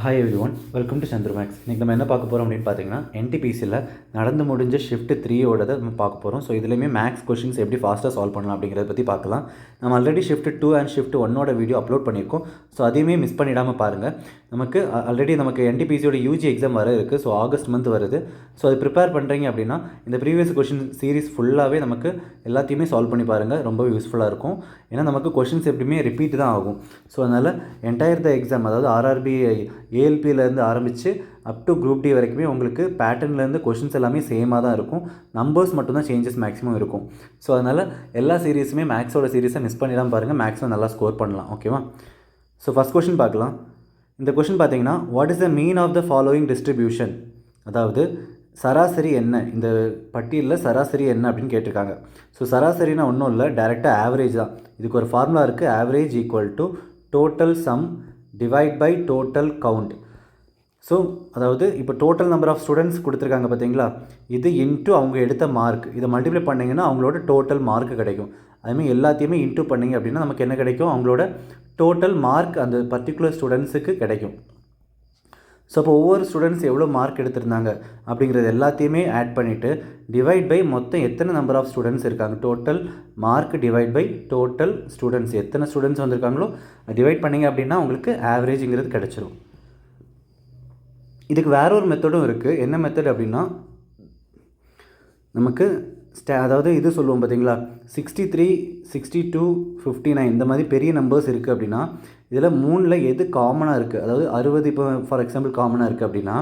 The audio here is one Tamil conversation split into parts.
Hi everyone, welcome to Chandra Max. இன்றைக்கி நம்ம என்ன பார்க்க போகிறோம் அப்படின்னு பார்த்தீங்கன்னா, என்டிபிசியில் நடந்து முடிஞ்ச ஷிஃப்ட் 3யோடதை நம்ம பார்க்க போகிறோம். ஸோ இதுலேயுமே மேக்ஸ் கொஷின்ஸ் எப்படி ஃபாஸ்ட்டாக சால்வ் பண்ணலாம் அப்படிங்கிறத பற்றி பார்க்கலாம். நம்ம ஆல்ரெடி ஷிஃப்ட் 2 அண்ட் ஷிஃப்ட் 1ஓட வீடியோ அப்லோட் பண்ணியிருக்கோம். ஸோ அதையுமே மிஸ் பண்ணிடாமல் பாருங்கள். நமக்கு என்டிபிசியோட யூஜி எக்ஸாம் வர இருக்குது. ஸோ ஆகஸ்ட் மந்த் வருது. ஸோ அது ப்ரிப்பேர் பண்ணுறீங்க அப்படின்னா இந்த ப்ரீவியஸ் கொஷின் சீரிஸ் ஃபுல்லாகவே நமக்கு எல்லாத்தையுமே சால்வ் பண்ணி பாருங்கள். ரொம்ப யூஸ்ஃபுல்லாக இருக்கும். ஏன்னா நமக்கு கொஷின்ஸ் எப்படியுமே ரிப்பீட் தான் ஆகும். ஸோ அதனால் என்டையர் த எக்ஸாம், அதாவது ஆர்ஆர்பி ஏஎல்பியிலேருந்து ஆரம்பித்து அப் டு குரூப் டி வரைக்குமே உங்களுக்கு பேட்டர்ன்லேருந்து கொஷின்ஸ் எல்லாமே சேமாக தான் இருக்கும். நம்பர்ஸ் மட்டும்தான் சேஞ்சஸ் மேக்ஸிமம் இருக்கும். ஸோ அதனால் எல்லா சீரீஸுமே மேக்ஸோட சீரீஸை மிஸ் பண்ணிடாமல் பாருங்கள். மேக்ஸிமம் நல்லா ஸ்கோர் பண்ணலாம். ஓகேவா? ஸோ ஃபஸ்ட் கொஷின் பார்க்கலாம். இந்த கொஷின் பார்த்தீங்கன்னா, what is the mean of the following distribution? அதாவது சராசரி என்ன, இந்த பட்டியலில் சராசரி என்ன அப்படின்னு கேட்டிருக்காங்க. ஸோ சராசரினா ஒன்றும் இல்லை, டைரெக்டாக ஆவரேஜ் தான். இதுக்கு ஒரு ஃபார்முலா இருக்குது. Average equal to total sum divide by total count. So அதாவது இப்போ டோட்டல் நம்பர் ஆஃப் ஸ்டூடெண்ட்ஸ் கொடுத்துருக்காங்க பார்த்தீங்களா, இது இன்ட்டு அவங்க எடுத்த மார்க். இதை மல்டிப்ளை பண்ணிங்கன்னா அவங்களோட டோட்டல் மார்க் கிடைக்கும். அதுமாதிரி எல்லாத்தையுமே இன்ட்டு பண்ணிங்க அப்படின்னா நமக்கு என்ன கிடைக்கும்? அவங்களோட டோட்டல் மார்க் அந்த பர்டிகுலர் ஸ்டூடெண்ட்ஸுக்கு கிடைக்கும். ஸோ அப்போ ஒவ்வொரு ஸ்டூடெண்ட்ஸ் எவ்வளோ மார்க் எடுத்திருந்தாங்க அப்படிங்கிறது எல்லாத்தையுமே ஆட் பண்ணிவிட்டு டிவைட் பை மொத்தம் எத்தனை நம்பர் ஆஃப் ஸ்டூடெண்ட்ஸ் இருக்காங்க, total mark divide by total students, எத்தனை ஸ்டூடெண்ட்ஸ் வந்திருக்காங்களோ டிவைட் பண்ணிங்க அப்படின்னா உங்களுக்கு ஆவரேஜுங்கிறது கிடச்சிரும். இதுக்கு வேற ஒரு மெத்தடும் இருக்குது. என்ன மெத்தட் அப்படின்னா, நமக்கு அதாவது இது சொல்லுவோம் பார்த்தீங்களா, 63, 62, 59 இந்த மாதிரி பெரிய நம்பர்ஸ் இருக்குது அப்படின்னா இதில் 3ல் எது காமனாக இருக்குது? அதாவது 60 இப்போ ஃபார் எக்ஸாம்பிள் காமனாக இருக்குது அப்படின்னா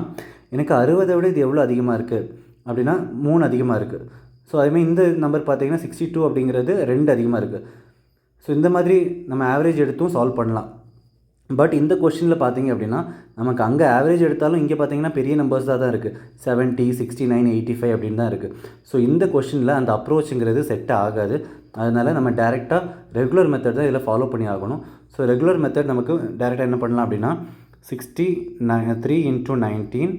எனக்கு 60 விட இது எவ்வளோ அதிகமாக இருக்குது அப்படின்னா 3 அதிகமாக இருக்குது. ஸோ அதுமாதிரி இந்த நம்பர் பார்த்தீங்கன்னா 62 அப்படிங்கிறது 2 அதிகமாக இருக்குது. ஸோ இந்த மாதிரி நம்ம ஆவரேஜ் எடுத்தும் சால்வ் பண்ணலாம். பட் இந்த கொஷினில் பார்த்தீங்க அப்படின்னா நமக்கு அங்கே ஆவரேஜ் எடுத்தாலும் இங்கே பார்த்தீங்கன்னா பெரிய நம்பர்ஸ் தான் இருக்குது. 70, 69, 85 அப்படின்னு தான் இருக்குது. ஸோ இந்த கொஷினில் அந்த அப்ரோச்சுங்கிறது செட் ஆகாது. அதனால் நம்ம டேரெக்டாக ரெகுலர் மெத்தட் தான் இதில் ஃபாலோ பண்ணி ஆகணும். ஸோ ரெகுலர் மெத்தட் நமக்கு டேரெக்டாக என்ன பண்ணலாம் அப்படின்னா 63 × 19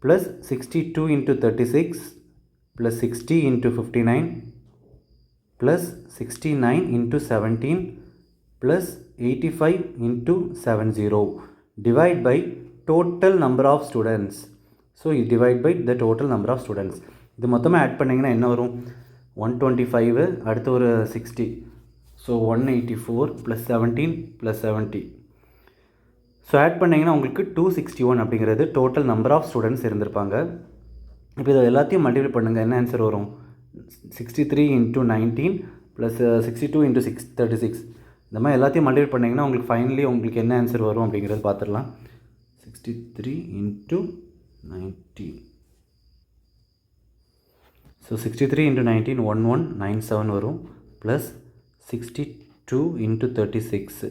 plus 62 × 36 plus 60 × 59 plus 69 × 17 plus 85 × 70 divide by total number of students. So you divide by the total number of students. இது மொத்தமாக ஆட் பண்ணிங்கன்னா என்ன வரும்? 125 அடுத்து ஒரு 60. So 184 plus 17 plus 70. So add பண்ணிங்கன்னா உங்களுக்கு 261 அப்படிங்கிறது டோட்டல் நம்பர் ஆஃப் ஸ்டூடெண்ட்ஸ் இருந்திருப்பாங்க. இப்போ இதை எல்லாத்தையும் மல்டிப்ளை பண்ணுங்கள். என்ன ஆன்சர் வரும்? 63 × 19 ப்ளஸ் 62 × 36. இந்த மாதிரி எல்லாத்தையும் மல்டிப்ளை பண்ணிங்கன்னா உங்களுக்கு ஃபைனலி உங்களுக்கு என்ன ஆன்சர் வரும் அப்படிங்கிறது பார்த்துடலாம். 63 × 19. ஸோ 63 × 19 1197 வரும். ப்ளஸ் 62 × 36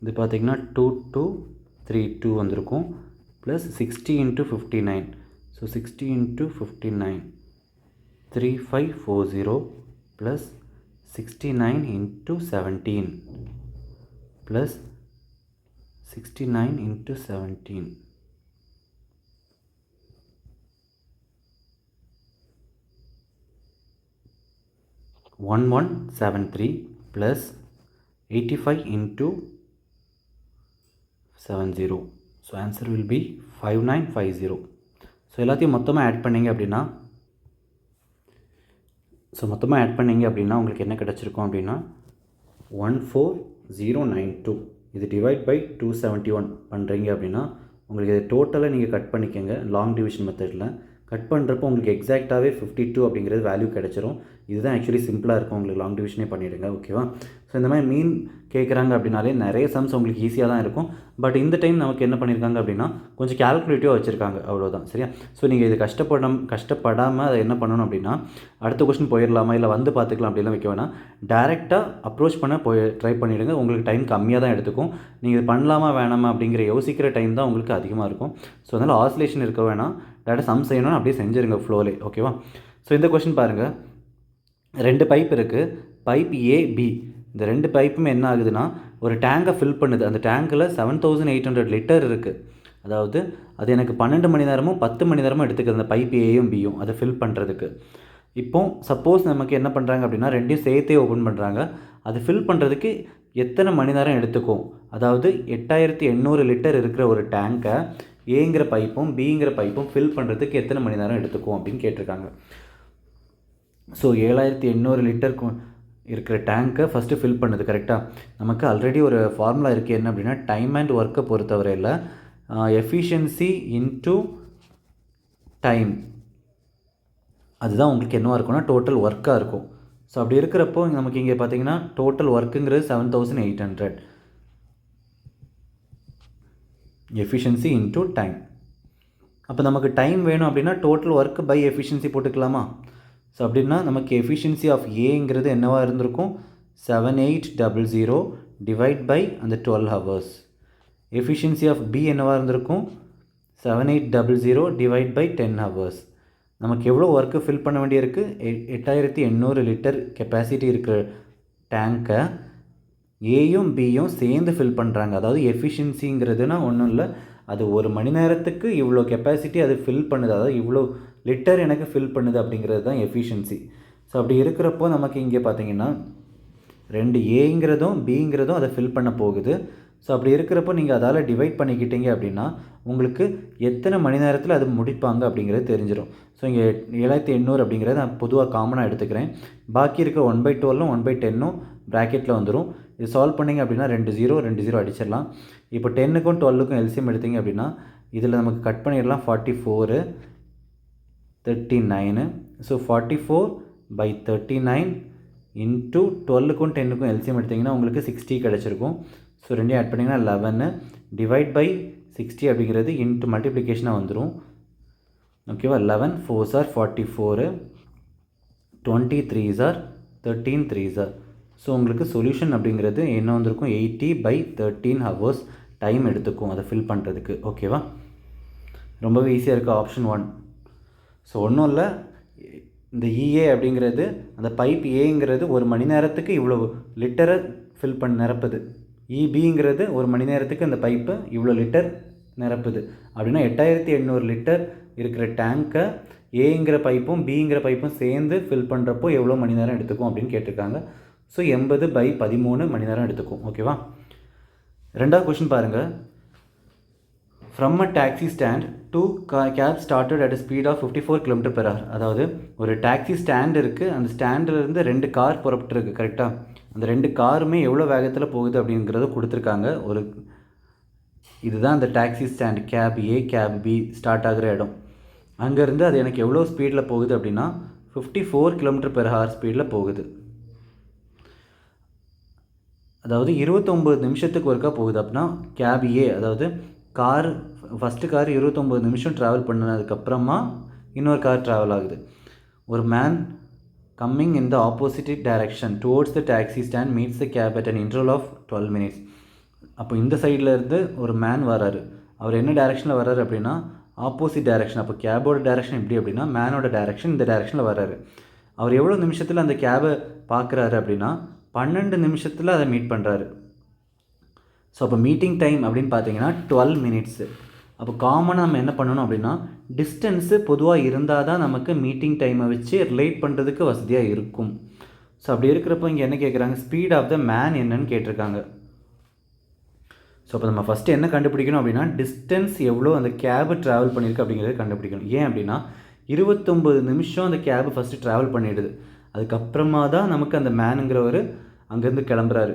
இது பார்த்திங்கன்னா 2232 வந்திருக்கும். Plus 60 × 59. So 60 × 59 3540 plus 69 × 17 plus 69 × 17 1173 plus 85 × 70. So answer will be 5950. So எல்லாத்தையும் மொத்தமாக ஆட் பண்ணிங்க அப்படின்னா உங்களுக்கு என்ன கிடச்சிருக்கும் அப்படின்னா 14092. இது டிவைட் பை 271 பண்ணுறீங்க அப்படின்னா உங்களுக்கு இது டோட்டலாக நீங்கள் கட் பண்ணிக்கோங்க. லாங் டிவிஷன் மெத்தடில் கட் பண்ணுறப்போ உங்களுக்கு எக்ஸாக்டாகவே 52 அப்படிங்கிறது வேல்யூ கிடச்சிரும். இதுதான் ஆக்சுவலி சிம்பிளாக இருக்கும். உங்களுக்கு லாங் டிவிஷனே பண்ணிவிடுங்க. ஓகேவா? ஸோ இந்த மாதிரி மீன் கேட்குறாங்க அப்படின்னாலே நிறைய சம்ஸ் உங்களுக்கு ஈஸியாக தான் இருக்கும். பட் இந்த டைம் நமக்கு என்ன பண்ணியிருக்காங்க அப்படின்னா கொஞ்சம் கேல்குலேட்டிவாக வச்சுருக்காங்க, அவ்வளோதான். சரியா? ஸோ நீங்கள் இது கஷ்டப்படாமல் அதை என்ன பண்ணணும் அப்படின்னா அடுத்த கொஸ்டின் போயிடலாமா இல்லை வந்து பார்த்துக்கலாம் அப்படிலாம் வைக்க வேணாம். டேரெக்டாக அப்ரோச் பண்ண ட்ரை பண்ணிவிடுங்க. உங்களுக்கு டைம் கம்மியாக தான் எடுத்துக்கும். நீங்கள் இது பண்ணலாமா வேணாமா அப்படிங்கிற யோசிக்கிற டைம் தான் உங்களுக்கு அதிகமாக இருக்கும். ஸோ அதனால் ஆசிலேஷன் இருக்க வேணாம். டேரெக்டாக சம் செய்யணும்னு அப்படியே செஞ்சுருங்க ஃப்ளோலே. ஓகேவா? ஸோ இந்த கொஸ்டின் பாருங்கள். 2 பைப் இருக்குது. பைப் ஏபி, இந்த 2 பைப்புமே என்ன ஆகுதுன்னா ஒரு டேங்கை ஃபில் பண்ணுது. அந்த டேங்கில் 7800 லிட்டர் இருக்குது. அதாவது அது எனக்கு 12 மணி நேரமும் 10 மணி நேரமும் எடுத்துக்குது அந்த பைப் ஏயும் பியும் அதை ஃபில் பண்ணுறதுக்கு. இப்போ சப்போஸ் நமக்கு என்ன பண்ணுறாங்க அப்படின்னா ரெண்டையும் சேர்த்தே ஓப்பன் பண்ணுறாங்க. அது ஃபில் பண்ணுறதுக்கு எத்தனை மணி நேரம் எடுத்துக்கும், அதாவது 8800 லிட்டர் இருக்கிற ஒரு டேங்கை ஏங்கிற பைப்பும் பிங்கிற பைப்பும் ஃபில் பண்ணுறதுக்கு எத்தனை மணி நேரம் எடுத்துக்கும் அப்படின்னு கேட்டிருக்காங்க. ஸோ 7800 லிட்டர் இருக்கிற டேங்க்கை ஃபஸ்ட்டு ஃபில் பண்ணுது. கரெக்டாக நமக்கு ஆல்ரெடி ஒரு ஃபார்முலா இருக்குது. என்ன அப்படின்னா டைம் அண்ட் ஒர்க்கை பொறுத்தவரையில் எஃபிஷியன்சி இன்ட்டு டைம், அதுதான் உங்களுக்கு என்னவாக இருக்கும்னா டோட்டல் ஒர்க்காக இருக்கும். ஸோ அப்படி இருக்கிறப்போ நமக்கு இங்கே பார்த்தீங்கன்னா டோட்டல் ஒர்க்குங்கிறது 7800 எஃபிஷியன்சி இன்ட்டு டைம். அப்போ நமக்கு டைம் வேணும் அப்படின்னா டோட்டல் ஒர்க் பை எஃபிஷியன்சி போட்டுக்கலாமா? ஸோ அப்படின்னா நமக்கு எஃபிஷியன்சி ஆஃப் ஏங்கிறது என்னவாக இருந்திருக்கும், 7800 டிவைட் பை அந்த 12 ஹவர்ஸ். எஃபிஷியன்சி ஆஃப் பி என்னவாக இருந்திருக்கும், 7800 டிவைட் பை 10 ஹவர்ஸ். நமக்கு எவ்வளோ ஒர்க்கு ஃபில் பண்ண வேண்டியிருக்கு, 8800 லிட்டர் கெப்பாசிட்டி இருக்கிற டேங்கை ஏயும் பியும் சேர்ந்து ஃபில் பண்ணுறாங்க. அதாவது எஃபிஷியன்சிங்கிறதுனா ஒன்றும் இல்லை, அது ஒரு மணி நேரத்துக்கு இவ்வளோ கெப்பாசிட்டி அது ஃபில் பண்ணுது, அதாவது இவ்வளோ லிட்டர் எனக்கு ஃபில் பண்ணுது அப்படிங்கிறது தான் எஃபிஷியன்சி. ஸோ அப்படி இருக்கிறப்போ நமக்கு இங்கே பார்த்தீங்கன்னா 2 ஏங்கிறதும் பிங்கிறதும் அதை ஃபில் பண்ண போகுது. ஸோ அப்படி இருக்கிறப்போ நீங்கள் அதால் டிவைட் பண்ணிக்கிட்டீங்க அப்படின்னா உங்களுக்கு எத்தனை மணி நேரத்தில் அது முடிப்பாங்க அப்படிங்கிறது தெரிஞ்சிடும். ஸோ இங்கே 7800 அப்படிங்கிறத நான் பொதுவாக காமனாக எடுத்துக்கிறேன். பாக்கி இருக்கிற 1/12ம் 1/10ம் ப்ராக்கெட்டில் வந்துடும். இது சால்வ் பண்ணிங்க அப்படின்னா 2 0 அடிச்சிடலாம். இப்போ 10க்கும் 12க்கும் எல்சிஎம் எடுத்திங்க அப்படின்னா இதில் நமக்கு கட் பண்ணிடலாம். 44 39. ஸோ 44/39 இன்ட்டு 12க்கும் 10க்கும் எல்சிஎம் எடுத்திங்கன்னா உங்களுக்கு 60 கிடச்சிருக்கும். ஸோ ரெண்டையும் ஆட் பண்ணிங்கன்னா 11 டிவைட் பை 60 அப்படிங்கிறது இன்ட்டு மல்டிப்ளிகேஷனாக வந்துடும். ஓகேவா? 11 4s are 44, 23s are 13 3s are. So உங்களுக்கு சொல்யூஷன் அப்படிங்கிறது என்ன வந்திருக்கும், 80/13 ஹவர்ஸ் டைம் எடுத்துக்கும் அதை ஃபில் பண்ணுறதுக்கு. ஓகேவா? ரொம்பவே ஈஸியாக இருக்குது ஆப்ஷன் 1. ஸோ ஒன்றும் இல்லை, இந்த இஏ அப்படிங்கிறது அந்த பைப் ஏங்கிறது ஒரு மணி நேரத்துக்கு இவ்வளோ லிட்டரை ஃபில் பண்ணி நிரப்புது. இபிங்கிறது ஒரு மணி நேரத்துக்கு அந்த பைப்பு இவ்வளோ லிட்டர் நிரப்புது. அப்படின்னா 8800 லிட்டர் இருக்கிற டேங்கை ஏங்கிற பைப்பும் பிங்கிற பைப்பும் சேர்ந்து ஃபில் பண்ணுறப்போ எவ்வளோ மணி நேரம் எடுத்துக்கும் அப்படின்னு கேட்டிருக்காங்க. ஸோ 80/13 மணி நேரம் எடுத்துக்கும். ஓகேவா? ரெண்டாவது கொஷின் பாருங்கள். From a taxi stand, 2 cabs started at a speed of 54 km/h. அதாவது ஒரு டாக்ஸி ஸ்டாண்ட் இருக்குது, அந்த ஸ்டாண்டிலிருந்து 2 கார் புறப்பட்டுருக்கு. கரெக்டாக? அந்த 2 காருமே எவ்வளோ வேகத்தில் போகுது அப்படிங்கிறத கொடுத்துருக்காங்க. இதுதான் அந்த taxi stand, cab A cab B start ஆகிற இடம். அங்கேருந்து அது எனக்கு எவ்வளோ ஸ்பீடில் போகுது அப்படின்னா 54 km/h ஸ்பீடில் போகுது. அதாவது 29 நிமிஷத்துக்கு ஒருக்கா போகுது. அப்படின்னா கேப் ஏ, அதாவது ஃபஸ்ட்டு கார் 29 நிமிஷம் ட்ராவல் பண்ணதுக்கப்புறமா இன்னொரு கார் ட்ராவல் ஆகுது. ஒரு man coming in the opposite direction towards the taxi stand meets the cab at an interval of 12 minutes. அப்போ இந்த சைடில் இருந்து ஒரு மேன் வராரு. அவர் என்ன டைரக்ஷனில் வர்றாரு அப்படின்னா ஆப்போசிட் டைரக்ஷன். அப்போ கேபோட டைரக்ஷன் எப்படி அப்படின்னா மேனோட டைரக்ஷன் இந்த டைரக்ஷனில் வர்றாரு. அவர் எவ்வளோ நிமிஷத்தில் அந்த கேபை பார்க்குறாரு அப்படின்னா 12 நிமிஷத்தில் அதை மீட் பண்ணுறாரு. ஸோ அப்போ மீட்டிங் டைம் அப்படின்னு பார்த்தீங்கன்னா 12 minutes. அப்போ காமனாக நம்ம என்ன பண்ணணும் அப்படின்னா டிஸ்டன்ஸு பொதுவாக இருந்தால் தான் நமக்கு மீட்டிங் டைமை வச்சு ரிலேட் பண்ணுறதுக்கு வசதியாக இருக்கும். ஸோ அப்படி இருக்கிறப்போ இங்கே என்ன கேட்குறாங்க, ஸ்பீட் ஆஃப் த மேன் என்னன்னு கேட்டிருக்காங்க. ஸோ அப்போ நம்ம ஃபஸ்ட்டு என்ன கண்டுபிடிக்கணும் அப்படின்னா டிஸ்டன்ஸ் எவ்வளோ அந்த கேபு ட்ராவல் பண்ணியிருக்கு அப்படிங்கிறத கண்டுபிடிக்கணும். ஏன் அப்படின்னா 29 நிமிஷம் அந்த கேபு ஃபஸ்ட்டு ட்ராவல் பண்ணிவிடுது. அதுக்கப்புறமா தான் நமக்கு அந்த மேனுங்கிறவர் அங்கேருந்து கிளம்புறாரு.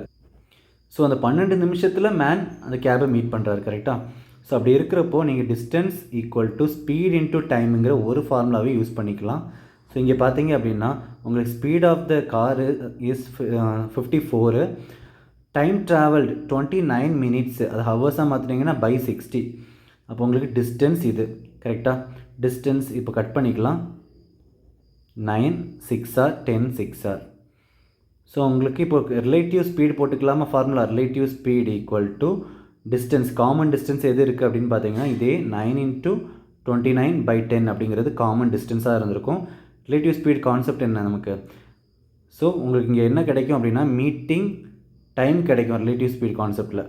ஸோ அந்த 12 நிமிஷத்தில் மேன் அந்த கேபை மீட் பண்ணுறாரு. கரெக்டாக? ஸோ அப்படி இருக்கிறப்போ நீங்கள் distance equal to speed into டைமுங்கிற ஒரு ஃபார்முலாவே யூஸ் பண்ணிக்கலாம். ஸோ இங்கே பார்த்தீங்க அப்படின்னா உங்களுக்கு speed of the car is 54, time travelled 29 minutes, அது ஹவர்ஸாக மாற்றினீங்கன்னா by 60. அப்போ உங்களுக்கு டிஸ்டன்ஸ் இது. கரெக்டாக? டிஸ்டன்ஸ் இப்போ கட் பண்ணிக்கலாம். 9 6 are 10 6 are. ஸோ உங்களுக்கு இப்போ ரிலேட்டிவ் ஸ்பீடு போட்டுக்கலாமா formula, relative speed equal to distance. Common distance எது இருக்குது அப்படின்னு பார்த்தீங்கன்னா இதே 9 × 29/10 அப்படிங்கிறது காமன் டிஸ்டன்ஸாக இருந்திருக்கும். ரிலேட்டிவ் ஸ்பீட் கான்செப்ட் என்ன நமக்கு. ஸோ உங்களுக்கு இங்கே என்ன கிடைக்கும் அப்படின்னா மீட்டிங் டைம் கிடைக்கும் ரிலேட்டிவ் ஸ்பீட் கான்செப்டில்.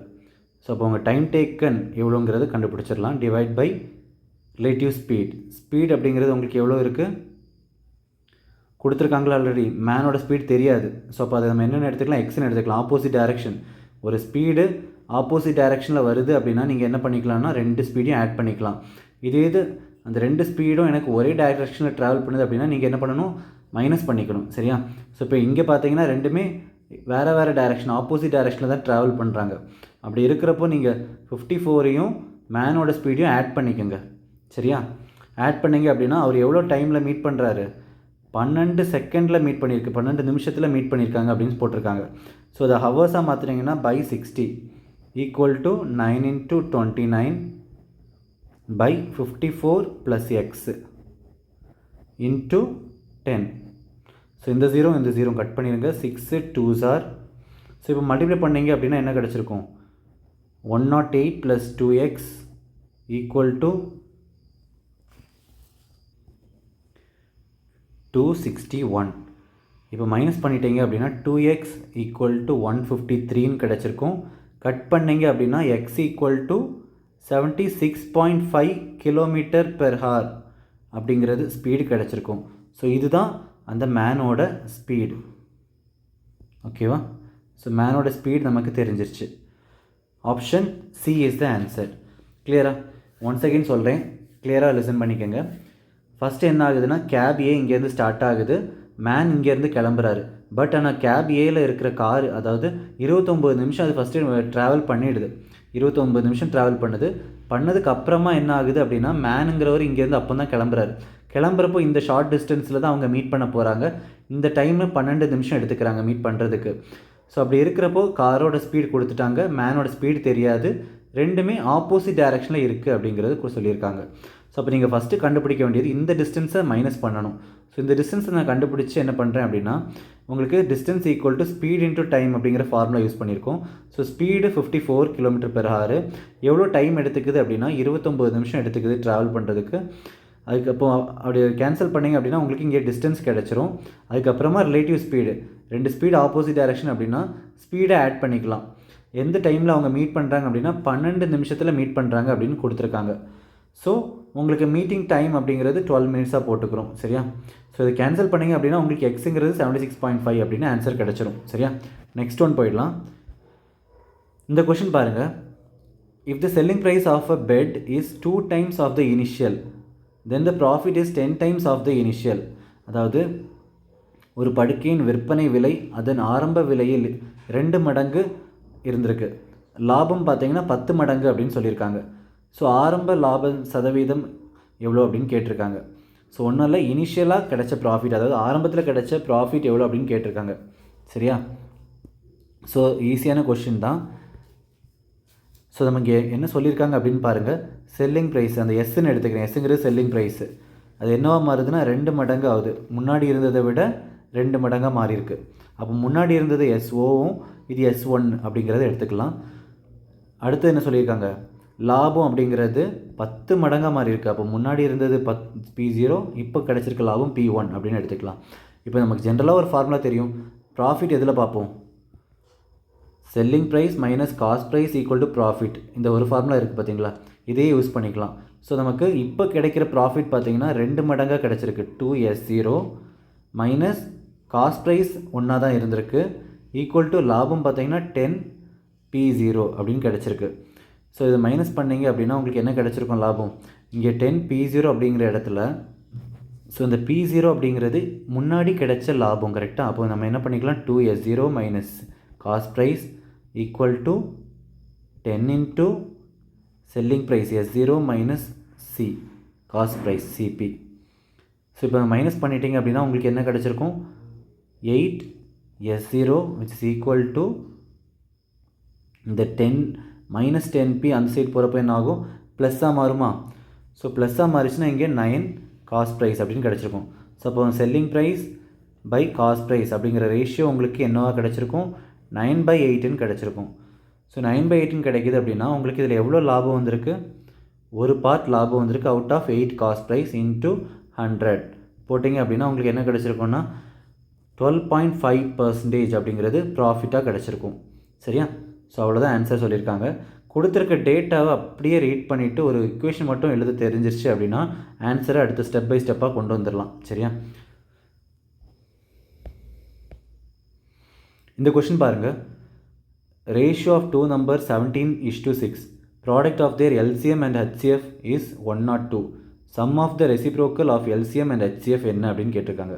ஸோ அப்போ உங்கள் டைம் டேக்கன் எவ்வளோங்கிறது கண்டுபிடிச்சிடலாம். டிவைட் பை ரிலேட்டிவ் ஸ்பீட் அப்படிங்கிறது உங்களுக்கு எவ்வளோ இருக்குது கொடுத்துருக்காங்களா ஆல்ரெடி. மேனோட ஸ்பீட் தெரியாது. ஸோ அப்போ அதை நம்ம என்னென்னு எடுத்துக்கலாம், எக்ஸ்ன்னு எடுத்துக்கலாம். ஆப்போசிட் டைரக்ஷன் ஒரு ஸ்பீடு ஆப்போசிட் டைரெக்ஷனில் வருது அப்படின்னா நீங்கள் என்ன பண்ணிக்கலாம்னா 2 ஸ்பீடையும் ஆட் பண்ணிக்கலாம். இது அந்த 2 ஸ்பீடும் எனக்கு ஒரே டைரெக்ஷனில் ட்ராவல் பண்ணுது அப்படின்னா நீங்கள் என்ன பண்ணணும், மைனஸ் பண்ணிக்கணும். சரியா? ஸோ இப்போ இங்கே பார்த்தீங்கன்னா ரெண்டுமே வேறு டைரெக்ஷன், ஆப்போசிட் டைரெக்ஷனில் தான் ட்ராவல் பண்ணுறாங்க. அப்படி இருக்கிறப்போ நீங்கள் 54ஐயும் மேனோட ஸ்பீடையும் ஆட் பண்ணிக்கோங்க. சரியா? ஆட் பண்ணிங்க அப்படின்னா அவர் எவ்வளோ டைமில் மீட் பண்ணுறாரு, 12 செகண்டில் மீட் பண்ணியிருக்கு, 12 நிமிஷத்தில் மீட் பண்ணியிருக்காங்க அப்படின்னு போட்டிருக்காங்க. ஸோ அதை ஹவர்ஸாக மாற்றுறீங்கன்னா by 60 equal to 9 × 29 by 54 + x into 10. So இந்த 0 கட் பண்ணிடுங்க. 6 2s are. ஸோ இப்போ மல்டிப்ளை பண்ணிங்க அப்படின்னா என்ன கிடச்சிருக்கும், 108 + 2x ஈக்குவல் டு 261. இப்போ மைனஸ் பண்ணிட்டீங்க அப்படின்னா 2x ஈக்குவல் டு 153ன்னு கிடச்சிருக்கும். கட் பண்ணிங்க அப்படின்னா x ஈக்குவல் டு 76.5 km/h அப்படிங்கிறது ஸ்பீடு கிடச்சிருக்கும். ஸோ இதுதான் அந்த மேனோட ஸ்பீடு. ஓகேவா? ஸோ மேனோட ஸ்பீடு நமக்கு தெரிஞ்சிருச்சு. Option C is the answer. கிளியரா? ஒன்ஸ் அகெயின் சொல்கிறேன், கிளியராக லிசன் பண்ணிக்கோங்க. ஃபஸ்ட்டு என்ன ஆகுதுன்னா, கேப் ஏ இங்கேருந்து ஸ்டார்ட் ஆகுது, மேன் இங்கேருந்து கிளம்புறாரு. பட் ஆனால் கேப் ஏயில் இருக்கிற காரு, அதாவது 29 நிமிஷம் அது ஃபஸ்ட்டு ட்ராவல் பண்ணிவிடுது. 29 நிமிஷம் ட்ராவல் பண்ணதுக்கு அப்புறமா என்ன ஆகுது அப்படின்னா, மேனுங்கிறவர் இங்கேருந்து அப்போ தான் கிளம்புறாரு. கிளம்புறப்போ இந்த ஷார்ட் டிஸ்டன்ஸில் தான் அவங்க மீட் பண்ண போகிறாங்க. இந்த டைமில் 12 நிமிஷம் எடுத்துக்கிறாங்க மீட் பண்ணுறதுக்கு. ஸோ அப்படி இருக்கிறப்போ காரோட ஸ்பீடு கொடுத்துட்டாங்க, மேனோட ஸ்பீடு தெரியாது, ரெண்டுமே ஆப்போசிட் டைரெக்ஷனில் இருக்குது அப்படிங்கிறது சொல்லியிருக்காங்க. ஸோ அப்போ நீங்கள் ஃபஸ்ட்டு கண்டுபிடிக்க வேண்டியது இந்த டிஸ்டன்ஸை மைனஸ் பண்ணணும். ஸோ இந்த டிஸ்டன்ஸை நான் கண்டுபிடிச்சி என்ன பண்ணுறேன் அப்படின்னா, உங்களுக்கு distance equal to speed into time அப்படிங்கிற ஃபார்முலா யூஸ் பண்ணியிருக்கோம். So speed 54 km/h. எவ்வளோ டைம் எடுத்துக்குது அப்படின்னா 29 நிமிஷம் எடுத்துக்குது ட்ராவல் பண்ணுறதுக்கு. அதுக்கப்புறம் அப்படி கேன்சல் பண்ணிங்க அப்படின்னா உங்களுக்கு இங்கே டிஸ்டன்ஸ் கிடச்சிரும். அதுக்கப்புறமா relative speed, 2 speed opposite direction அப்படின்னா ஸ்பீடை ஆட் பண்ணிக்கலாம். எந்த டைமில் அவங்க மீட் பண்ணுறாங்க அப்படின்னா 12 நிமிஷத்தில் மீட் பண்ணுறாங்க அப்படின்னு கொடுத்துருக்காங்க. ஸோ உங்களுக்கு மீட்டிங் டைம் அப்படிங்கிறது 12 மினிட்ஸாக போட்டுக்கிறோம். சரியா? ஸோ இதை கேன்சல் பண்ணிங்க அப்படின்னா உங்களுக்கு எக்ஸுங்கிறது 76.5 அப்படின்னு ஆன்சர் கிடச்சிரும். சரியா? நெக்ஸ்ட் ஒன் போயிடலாம். இந்த கொஷின் பாருங்கள். If the selling price of a bed is 2 times of the initial, then the profit is 10 times of the initial. அதாவது ஒரு படுக்கையின் விற்பனை விலை அதன் ஆரம்ப விலையில் 2 மடங்கு இருந்திருக்கு. லாபம் பார்த்தீங்கன்னா 10 மடங்கு அப்படின்னு சொல்லியிருக்காங்க. ஸோ ஆரம்ப லாப சதவீதம் எவ்வளோ அப்படின்னு கேட்டிருக்காங்க. ஸோ ஒன்றும் இல்லை, இனிஷியலாக கிடைச்ச ப்ராஃபிட், அதாவது ஆரம்பத்தில் கிடைச்ச ப்ராஃபிட் எவ்வளோ அப்படின்னு கேட்டிருக்காங்க. சரியா? ஸோ ஈஸியான கொஷின் தான். ஸோ நமக்கு என்ன சொல்லியிருக்காங்க அப்படின்னு பாருங்கள். செல்லிங் ப்ரைஸ், அந்த எஸ்ன்னு எடுத்துக்கிறேன், எஸ்ஸுங்கிறது செல்லிங் ப்ரைஸு. அது என்னவா மாறுதுன்னா 2 மடங்கு ஆகுது. முன்னாடி இருந்ததை விட 2 மடங்காக மாறியிருக்கு. அப்போ முன்னாடி இருந்தது எஸ்ஓவும் இது S1 அப்படிங்கிறத எடுத்துக்கலாம். அடுத்து என்ன சொல்லியிருக்காங்க, லாபம் அப்படிங்கிறது 10 மடங்காக மாறி இருக்குது. அப்போ முன்னாடி இருந்தது P0, இப்போ கிடச்சிருக்க லாபம் P1 அப்படின்னு எடுத்துக்கலாம். இப்போ நமக்கு ஜென்ரலாக ஒரு ஃபார்முலா தெரியும். ப்ராஃபிட் எதில் பார்ப்போம், selling price minus cost price equal to profit. இந்த ஒரு ஃபார்முலா இருக்குது பார்த்தீங்களா, இதே யூஸ் பண்ணிக்கலாம். ஸோ நமக்கு இப்போ கிடைக்கிற ப்ராஃபிட் பார்த்திங்கன்னா 2 மடங்காக கிடச்சிருக்கு. 2S0 மைனஸ் காஸ்ட் ப்ரைஸ் ஒன்றா தான் இருந்திருக்கு ஈக்குவல் டு லாபம் பார்த்திங்கன்னா 10P0 அப்படின்னு கிடச்சிருக்கு. ஸோ இதை மைனஸ் பண்ணிங்க அப்படின்னா உங்களுக்கு என்ன கிடச்சிருக்கும் லாபம், இங்கே 10P0 அப்படிங்கிற இடத்துல. ஸோ இந்த P0 அப்படிங்கிறது முன்னாடி கிடைச்ச லாபம், கரெக்டாக? அப்போ நம்ம என்ன பண்ணிக்கலாம், 2S0 minus cost price equal to 10 into selling price S0 minus C cost price CP. So இப்போ மைனஸ் பண்ணிட்டீங்க அப்படின்னா உங்களுக்கு என்ன கிடச்சிருக்கும், 8S0 which is equal to இந்த 10 மைனஸ் 10P அந்த சைடு போகிறப்ப என்ன ஆகும், ப்ளஸ்ஸாக மாறுமா? ஸோ ப்ளஸ்ஸாக மாறிச்சுன்னா இங்கே 9 காஸ்ட் ப்ரைஸ் அப்படின்னு கிடச்சிருக்கும். ஸோ அப்போ selling price by cost price அப்படிங்கிற ரேஷியோ உங்களுக்கு என்னவா கிடச்சிருக்கும், 9/8ன்னு கிடச்சிருக்கும். ஸோ 9/8ன்னு கிடைக்கிது அப்படின்னா உங்களுக்கு இதில் எவ்வளோ லாபம் வந்திருக்கு, ஒரு பார்ட் லாபம் வந்திருக்கு out of 8 cost price into 100 போட்டிங்க அப்படின்னா உங்களுக்கு என்ன கிடச்சிருக்கும்னா 12.5% அப்படிங்கிறது ப்ராஃபிட்டாக கிடச்சிருக்கும். சரியா? ஸோ அவ்வளோதான் ஆன்சர் சொல்லியிருக்காங்க. கொடுத்துருக்க டேட்டாவை அப்படியே ரீட் பண்ணிவிட்டு ஒரு இக்குவேஷன் மட்டும் எழுத தெரிஞ்சிருச்சு அப்படின்னா ஆன்சரை அடுத்த ஸ்டெப் பை ஸ்டெப்பாக கொண்டு வந்துடலாம். சரியா? இந்த கொஷின் பாருங்கள். ratio of two numbers 17:6. Product of their LCM and HCF is 102. Sum of the reciprocal of LCM and HCF என்ன அப்படின்னு கேட்டிருக்காங்க.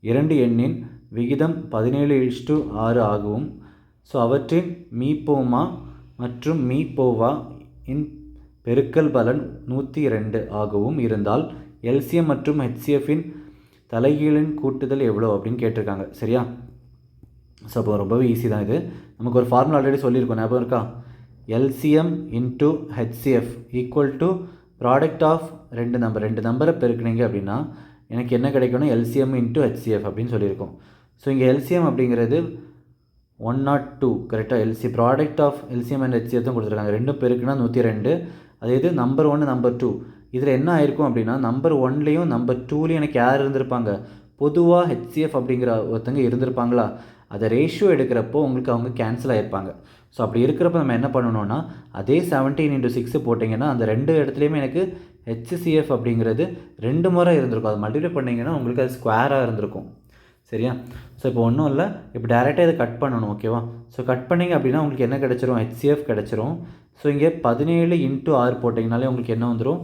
இரண்டு எண்ணின் விகிதம் 17:6 ஆகவும் ஸோ அவற்றின் மீப்போமா மற்றும் மீப்போவா இன் பெருக்கல் பலன் 102 ஆகவும் இருந்தால் எல்சிஎம் மற்றும் ஹெச்சிஎஃப்பின் தலைகீழின் கூட்டுதல் எவ்வளோ அப்படின்னு கேட்டிருக்காங்க. சரியா? ஸோ அப்போ ரொம்பவே ஈஸி தான் இது. நமக்கு ஒரு ஃபார்முலா ஆல்ரெடி சொல்லியிருக்கோம், ஞாபகம் இருக்கா? LCM into HCF equal to product of ரெண்டு நம்பரை பெருக்குனீங்க அப்படின்னா எனக்கு என்ன கிடைக்கணும்? எல்சிஎம் இன்ட்டு ஹெச்சிஎஃப் அப்படின்னு சொல்லியிருக்கோம். ஸோ இங்கே எல்சிஎம் அப்படிங்கிறது 102 கரெக்டாக. Product of LCM and HCF தான் கொடுத்துருக்காங்க. ரெண்டும் பெருக்குனா 102. அதே இது நம்பர் 1 நம்பர் 2 இதில் என்ன ஆயிருக்கும் அப்படின்னா நம்பர் 1லேயும் நம்பர் 2லேயும் எனக்கு யார் இருந்திருப்பாங்க? பொதுவாக ஹெச்சிஎஃப் அப்படிங்கிற ஒருத்தங்க இருந்திருப்பாங்களா? அதை ரேஷியோ எடுக்கிறப்போ உங்களுக்கு அவங்க கேன்சல் ஆகிருப்பாங்க. ஸோ அப்படி இருக்கிறப்ப நம்ம என்ன பண்ணணும்னா அதே 17x6 போட்டிங்கன்னா அந்த ரெண்டு இடத்துலையுமே எனக்கு ஹெச்சிஎஃப் அப்படிங்கிறது 2 முறை இருந்திருக்கும். அது மல்டிப்ளை பண்ணிங்கன்னா உங்களுக்கு அது ஸ்கொயராக இருந்திருக்கும். சரியா? ஸோ இப்போ ஒன்றும் இல்லை, இப்போ டேரெக்டாக இதை கட் பண்ணணும். ஓகேவா? ஸோ கட் பண்ணிங்க அப்படின்னா உங்களுக்கு என்ன கிடச்சிரும்? ஹெச்சிஎஃப் கிடச்சிரும். ஸோ இங்கே 17x6 போட்டிங்கனாலே உங்களுக்கு என்ன வந்துடும்?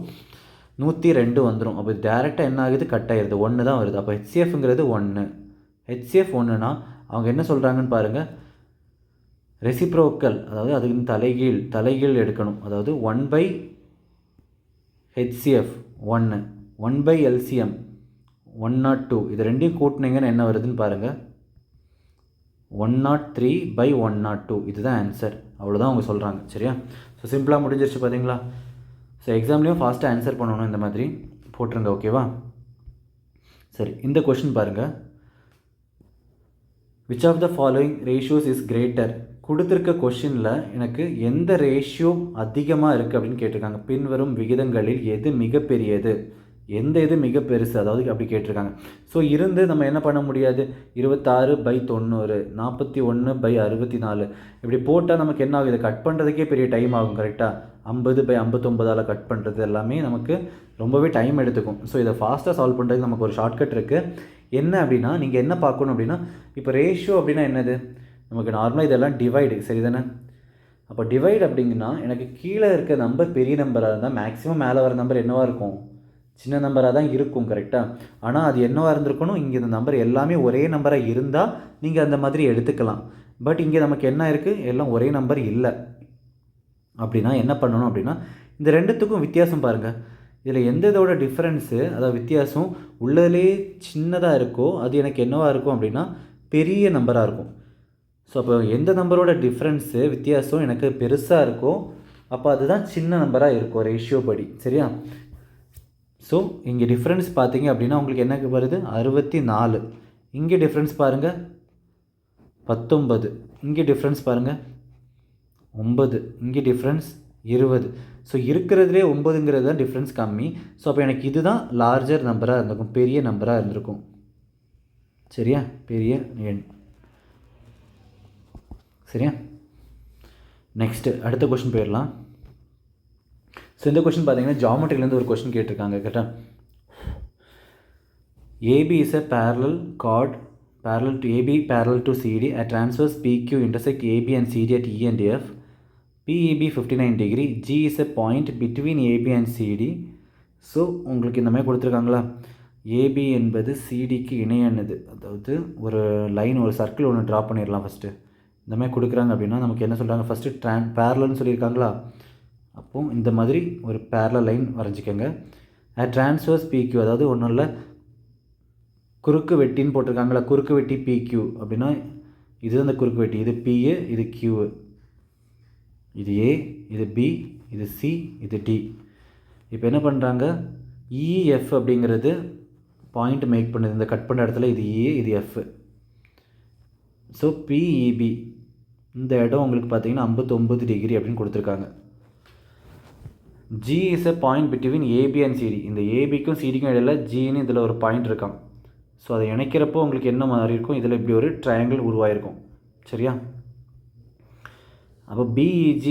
102 வந்துடும். அப்போ டேரெக்டாக என்ன ஆகுது? கட் ஆகிடுது, 1 தான் வருது. அப்போ ஹெச்சிஎஃப்ங்கிறது 1. ஹெச்சிஎஃப் 1னா அவங்க என்ன சொல்கிறாங்கன்னு பாருங்கள், ரெசிப்ரோக்கல், அதாவது அதுக்கு தலைகீழ் எடுக்கணும். அதாவது 1/HCF 1, 1/LCM 102, இது ரெண்டையும் கூட்டினீங்கன்னு என்ன வருதுன்னு பாருங்கள், 103/102. இதுதான் ஆன்சர். அவ்வளோதான் அவங்க சொல்கிறாங்க. சரியா? ஸோ சிம்பிளாக முடிஞ்சிருச்சு பார்த்தீங்களா? ஸோ எக்ஸாம்லேயும் ஃபாஸ்ட்டாக ஆன்சர் பண்ணணும், இந்த மாதிரி போட்டுருங்க. ஓகேவா? சரி, இந்த கொஷின் பாருங்கள். Which of the following ratios is greater? கொடுத்துருக்க கொஷினில் எனக்கு எந்த ரேஷியோ அதிகமாக இருக்குது அப்படின்னு கேட்டிருக்காங்க. பின்வரும் விகிதங்களில் எது மிகப்பெரியது, எந்த இது மிக பெருசு, அதாவது அப்படி கேட்டிருக்காங்க. ஸோ இருந்து நம்ம என்ன பண்ண முடியாது? 26/90, 41/64 இப்படி போட்டால் நமக்கு என்ன ஆகும்? இதை கட் பண்ணுறதுக்கே பெரிய டைம் ஆகும். கரெக்டாக 50/59 கட் பண்ணுறது எல்லாமே நமக்கு ரொம்பவே டைம் எடுத்துக்கும். ஸோ இதை ஃபாஸ்ட்டாக சால்வ் பண்ணுறதுக்கு நமக்கு ஒரு ஷார்ட்கட் இருக்குது. என்ன அப்படின்னா நீங்கள் என்ன பார்க்கணும் அப்படின்னா, இப்போ ரேஷியோ அப்படின்னா என்னது? நமக்கு நார்மலாக இதெல்லாம் டிவைடு, சரி தானே? அப்போ டிவைட் அப்படிங்கன்னா எனக்கு கீழே இருக்க நம்பர் பெரிய நம்பராக இருந்தால் மேக்ஸிமம் மேலே வர நம்பர் என்னவாக இருக்கும்? சின்ன நம்பராக தான் இருக்கும். கரெக்டாக? ஆனால் அது என்னவாக இருந்திருக்கணும்? இங்கே இந்த நம்பர் எல்லாமே ஒரே நம்பராக இருந்தால் நீங்கள் அந்த மாதிரி எடுத்துக்கலாம். பட் இங்கே நமக்கு என்ன இருக்குது? எல்லாம் ஒரே நம்பர் இல்லை. அப்படின்னா என்ன பண்ணணும் அப்படின்னா, இந்த ரெண்டுத்துக்கும் வித்தியாசம் பாருங்கள். இதில் எந்த இதோட டிஃப்ரென்ஸு, அதாவது வித்தியாசம் உள்ளதுலே சின்னதாக இருக்கோ அது எனக்கு என்னவாக இருக்கும் அப்படின்னா பெரிய நம்பராக இருக்கும். ஸோ அப்போ எந்த நம்பரோட டிஃப்ரென்ஸு வித்தியாசம் எனக்கு பெருசாக இருக்கோ அப்போ அதுதான் சின்ன நம்பராக இருக்கும் ரேஷியோ படி. சரியா? ஸோ இங்கே டிஃப்ரென்ஸ் பார்த்தீங்க அப்படின்னா உங்களுக்கு என்ன வருது? 64. இங்கே டிஃப்ரென்ஸ் பாருங்கள் 19. இங்கே டிஃப்ரென்ஸ் பாருங்கள் 9. இங்கே டிஃப்ரென்ஸ் 20. ஸோ இருக்கிறதுலே 9ங்கிறது தான் டிஃப்ரென்ஸ் கம்மி. ஸோ அப்போ எனக்கு இதுதான் லார்ஜர் நம்பராக இருந்திருக்கும், பெரிய நம்பராக இருந்திருக்கும். சரியா? பெரிய எண். சரியா? நெக்ஸ்ட்டு அடுத்த கொஷின் போயிடலாம். ஸோ இந்த கொஷின் பார்த்தீங்கன்னா ஜாமெட்ரிலேருந்து ஒரு கொஷின் கேட்டிருக்காங்க. கரெக்டாக? AB is a parallel chord parallel to AB parallel to CD at transverse PQ intersect AB and CD at E and F. PEB 59 degree. G is a point between AB and CD. So உங்களுக்கு இந்த மாதிரி கொடுத்துருக்காங்களா? AB என்பது CDக்கு இணையானது. அதாவது ஒரு லைன், ஒரு சர்க்கிள் ஒன்று ட்ரா பண்ணிடலாம். ஃபஸ்ட்டு இந்த மாதிரி கொடுக்குறாங்க அப்படின்னா நமக்கு என்ன சொல்கிறாங்க? ஃபஸ்ட்டு பேரலல்னு சொல்லியிருக்காங்களா? அப்போது இந்த மாதிரி ஒரு பேரலல் லைன் வரைஞ்சிக்கோங்க. ட்ரான்ஸ்வர்ஸ் PQ, அதாவது ஒன்றும் இல்லை, குறுக்கு வெட்டின்னு போட்டிருக்காங்களா? குறுக்கு வெட்டி PQ அப்படின்னா இது அந்த குறுக்கு வெட்டி. இது P, இது Q, இது A, இது B, இது C, இது D. இப்போ என்ன பண்ணுறாங்க? EF அப்படிங்கிறது பாயிண்ட் மேக் பண்ணுது இந்த கட் பண்ண இடத்துல. இது A, இது F. ஸோ PEB இந்த இடம் உங்களுக்கு பார்த்தீங்கன்னா 59 டிகிரி அப்படின்னு கொடுத்துருக்காங்க. G is a point between AB and CD. இந்த ABக்கும் CDக்கும் இடையில Gன்னு இதில் ஒரு பாயிண்ட் இருக்கான். ஸோ அதை இணைக்கிறப்போ உங்களுக்கு என்ன மாதிரி இருக்கும்? இதில் இப்படி ஒரு ட்ரையாங்கிள் உருவாயிருக்கும். சரியா? அப்போ BEG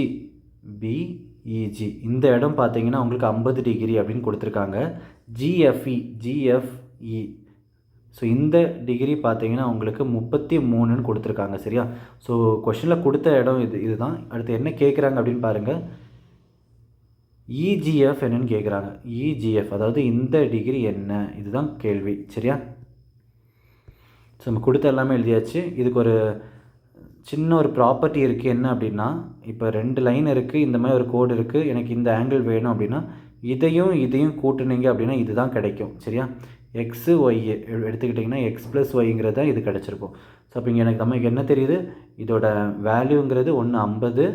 இந்த இடம் பார்த்தீங்கன்னா உங்களுக்கு 50 டிகிரி அப்படின்னு கொடுத்துருக்காங்க. GFE ஸோ இந்த டிகிரி பார்த்தீங்கன்னா உங்களுக்கு 33ன்னு கொடுத்துருக்காங்க. சரியா? ஸோ கொஷனில் கொடுத்த இடம் இதுதான். அடுத்து என்ன கேட்குறாங்க அப்படின்னு பாருங்கள். இஜிஎஃப் என்னன்னு கேட்குறாங்க. இஜிஎஃப் அதாவது இந்த டிகிரி என்ன, இதுதான் கேள்வி. சரியா? ஸோ நம்ம கொடுத்த எல்லாமே எழுதியாச்சு. இதுக்கு ஒரு சின்ன ஒரு ப்ராப்பர்ட்டி இருக்குது. என்ன அப்படின்னா, இப்போ 2 லைன் இருக்குது, இந்த மாதிரி ஒரு கோடு இருக்குது, எனக்கு இந்த ஆங்கிள் வேணும் அப்படின்னா இதையும் கூட்டுனீங்க அப்படின்னா இதுதான் கிடைக்கும். சரியா? எக்ஸு ஒய் எடுத்துக்கிட்டிங்கன்னா எக்ஸ் ப்ளஸ் ஒய்ங்கிறது தான் இது கிடச்சிருக்கும். ஸோ அப்போ இங்கே நமக்கு என்ன தெரியுது, இதோட வேல்யூங்கிறது 50,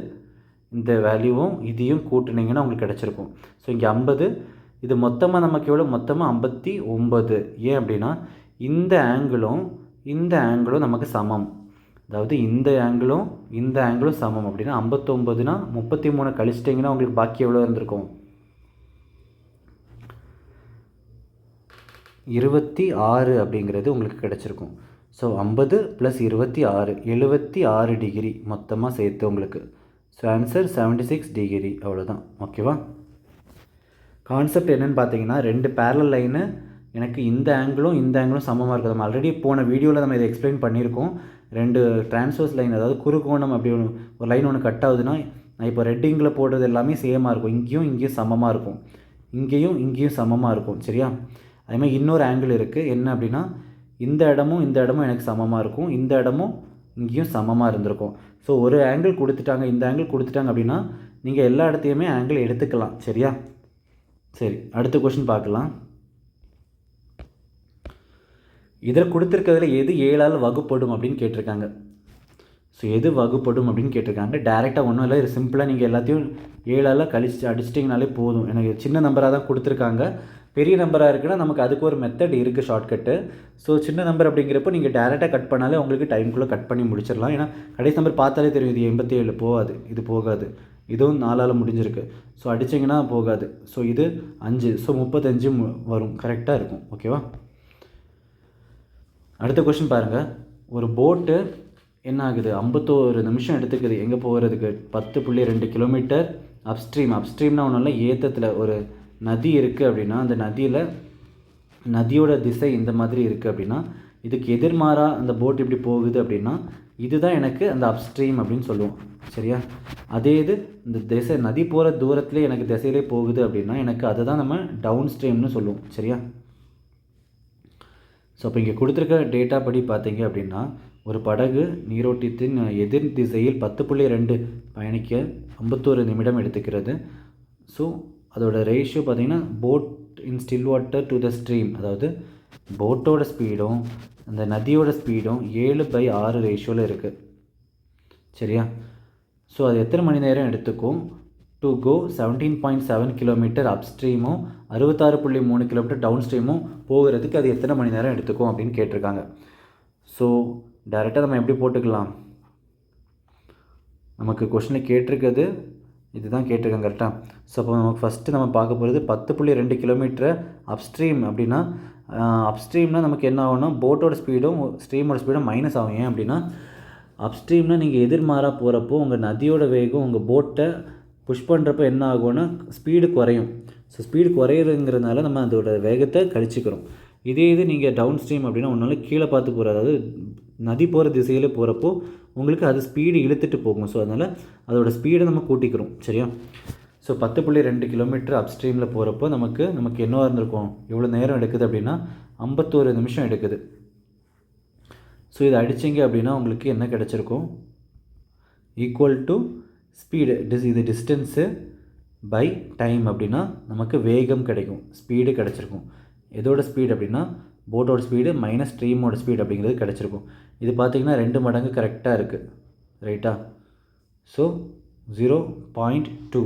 இந்த வேல்யூவும் இதையும் கூட்டுனீங்கன்னா உங்களுக்கு கிடச்சிருக்கும். ஸோ இங்கே 50, இது மொத்தமாக நமக்கு எவ்வளோ, மொத்தமாக 59. ஏன் அப்படின்னா இந்த ஆங்கிளும் நமக்கு சமம். அதாவது இந்த ஆங்கிளும் சமம் அப்படின்னா 59னா 33 கழிச்சிட்டிங்கன்னா உங்களுக்கு பாக்கி எவ்வளோ இருந்திருக்கும், 26 அப்படிங்கிறது உங்களுக்கு கிடச்சிருக்கும். ஸோ 50 + 26 76 டிகிரி மொத்தமாக சேர்த்து உங்களுக்கு. So answer 76 degree. அவ்வளோதான். ஓகேவா? கான்செப்ட் என்னென்னு பார்த்தீங்கன்னா, 2 பேரலல் லைனு, எனக்கு இந்த ஆங்கிளும் சமமாக இருக்குது. நம்ம ஆல்ரெடி போன வீடியோவில் நம்ம இதை எக்ஸ்பிளைன் பண்ணியிருக்கோம். 2 டிரான்ஸ்வர்ஸ் லைன், அதாவது குறுக்கோணம் அப்படி ஒரு லைன் ஒன்று கட் ஆகுதுன்னா, நான் இப்போ ரெட் இங்கில் போடுறது எல்லாமே சேமாக இருக்கும். இங்கேயும் சமமாக இருக்கும், இங்கேயும் சமமாக இருக்கும். சரியா? அதேமாதிரி இன்னொரு ஆங்கிள் இருக்குது. என்ன அப்படின்னா, இந்த இடமும் எனக்கு சமமாக இருக்கும், இந்த இடமும் இங்கேயும் சமமாக இருந்திருக்கும். ஸோ ஒரு ஆங்கிள் கொடுத்துட்டாங்க, இந்த ஆங்கிள் கொடுத்துட்டாங்க அப்படின்னா நீங்கள் எல்லா இடத்தையுமே ஆங்கிள் எடுத்துக்கலாம். சரியா? சரி, அடுத்த கொஷின் பார்க்கலாம். இதில் கொடுத்துருக்கிறதுல எது 7ஆல் வகுப்படும் அப்படின்னு கேட்டிருக்காங்க. ஸோ எது வகுப்படும் அப்படின்னு கேட்டிருக்காங்க. டேரெக்டாக ஒன்றும் இல்லை, இது சிம்பிளாக நீங்கள் எல்லாத்தையும் 7ஆல் அடிச்சிட்டிங்கனாலே போதும். எனக்கு சின்ன நம்பராக தான் கொடுத்துருக்காங்க. பெரிய நம்பராக இருக்குன்னா நமக்கு அதுக்கு ஒரு மெத்தட் இருக்குது, ஷார்ட்கட்டு. ஸோ சின்ன நம்பர் அப்படிங்கிறப்போ நீங்கள் டேரெக்டாக கட் பண்ணாலே உங்களுக்கு டைம்குள்ளே கட் பண்ணி முடிச்சிடலாம். ஏன்னா கடைசி நம்பர் பார்த்தாலே தெரியும், இது 87 போகாது, இது போகாது, இதுவும் 4ஆல் முடிஞ்சிருக்கு. ஸோ அடிச்சிங்கன்னா போகாது. ஸோ இது 5, ஸோ 35 வரும், கரெக்டாக இருக்கும். ஓகேவா? அடுத்த கொஷின் பாருங்கள். ஒரு போட்டு என்ன ஆகுது, 51 நிமிஷம் எடுத்துக்குது எங்கே போகிறதுக்கு, 10.2 கிலோமீட்டர் அப்ஸ்ட்ரீம்னா ஒன்றும் இல்லை, ஏத்தத்தில் ஒரு நதி இருக்குது அப்படின்னா அந்த நதியோட திசை இந்த மாதிரி இருக்குது அப்படின்னா இதுக்கு எதிர்மாறாக அந்த போட் இப்படி போகுது அப்படின்னா இதுதான் எனக்கு அந்த அப்ஸ்ட்ரீம் அப்படின்னு சொல்லுவோம். சரியா? அதே இது இந்த திசை நதி போகிற தூரத்துலேயே எனக்கு திசையிலே போகுது அப்படின்னா எனக்கு அதை தான் நம்ம டவுன் ஸ்ட்ரீம்னு சொல்லுவோம். சரியா? ஸோ அப்போ இங்கே கொடுத்துருக்க டேட்டா படி பார்த்தீங்க அப்படின்னா, ஒரு படகு நீரோட்டத்தின் எதிர் திசையில் 10.2 பயணிக்க 51 நிமிடம் எடுத்துக்கிறது. ஸோ அதோட ரேஷியோ பார்த்திங்கன்னா boat in still water to the stream, அதாவது போட்டோட ஸ்பீடும் அந்த நதியோட ஸ்பீடும் 7/6 ரேஷியோவில் இருக்குது. சரியா? ஸோ அது எத்தனை மணி நேரம் எடுத்துக்கும் டு கோ 17.7 கிலோமீட்டர் அப்ஸ்ட்ரீமும் 66.3 கிலோமீட்டர் டவுன் ஸ்ட்ரீமும் போகிறதுக்கு அது எத்தனை மணி நேரம் எடுத்துக்கும் அப்படின்னு கேட்டிருக்காங்க. ஸோ டைரெக்டாக நம்ம எப்படி போட்டுக்கலாம், நமக்கு கொஷினை கேட்டிருக்கிறது இதுதான் கேட்டிருக்காங்க. கரெக்டாக? ஸோ அப்போ நமக்கு ஃபஸ்ட்டு நம்ம பார்க்க போகிறது 10.2 கிலோமீட்டர் அப்ஸ்ட்ரீம் அப்படின்னா, அப்ஸ்ட்ரீம்னால் நமக்கு என்ன ஆகும்னா போட்டோட ஸ்பீடும் ஸ்ட்ரீமோட ஸ்பீடும் மைனஸ் ஆகும். ஏன் அப்படின்னா அப்ஸ்ட்ரீம்னால் நீங்கள் எதிர்மாறாக போகிறப்போ உங்கள் நதியோட வேகம் உங்கள் போட்டை புஷ் பண்ணுறப்போ என்ன ஆகும்னா ஸ்பீடு குறையும். ஸோ ஸ்பீடு குறையிறதுங்கிறதுனால நம்ம அதோட வேகத்தை கழிச்சிக்கிறோம். இதே இது நீங்கள் டவுன் ஸ்ட்ரீம் அப்படின்னா ஒன்றால் கீழே பார்த்து போகிற, அதாவது நதி போகிற திசையில் போகிறப்போ உங்களுக்கு அது ஸ்பீடு இழுத்துட்டு போகும். ஸோ அதனால் அதோடய ஸ்பீடை நம்ம கூட்டிக்கிறோம். சரியா? ஸோ 10.2 கிலோமீட்டர் அப்ஸ்ட்ரீமில் போகிறப்போ நமக்கு என்னவாக இருந்திருக்கும், எவ்வளோ நேரம் எடுக்குது அப்படின்னா 51 நிமிஷம் எடுக்குது. ஸோ இதை அடிச்சிங்க அப்படின்னா உங்களுக்கு என்ன கிடச்சிருக்கும், ஈக்குவல் டு ஸ்பீடு, இது டிஸ்டன்ஸு பை டைம் அப்படின்னா நமக்கு வேகம் கிடைக்கும், ஸ்பீடு கிடச்சிருக்கும். எதோட ஸ்பீடு அப்படின்னா போட்டோட ஸ்பீடு மைனஸ் ஸ்ட்ரீமோட ஸ்பீடு அப்படிங்கிறது கிடச்சிருக்கும். இது பார்த்திங்கன்னா 2 மடங்கு கரெக்டாக இருக்குது. ரைட்டா? ஸோ 0.2.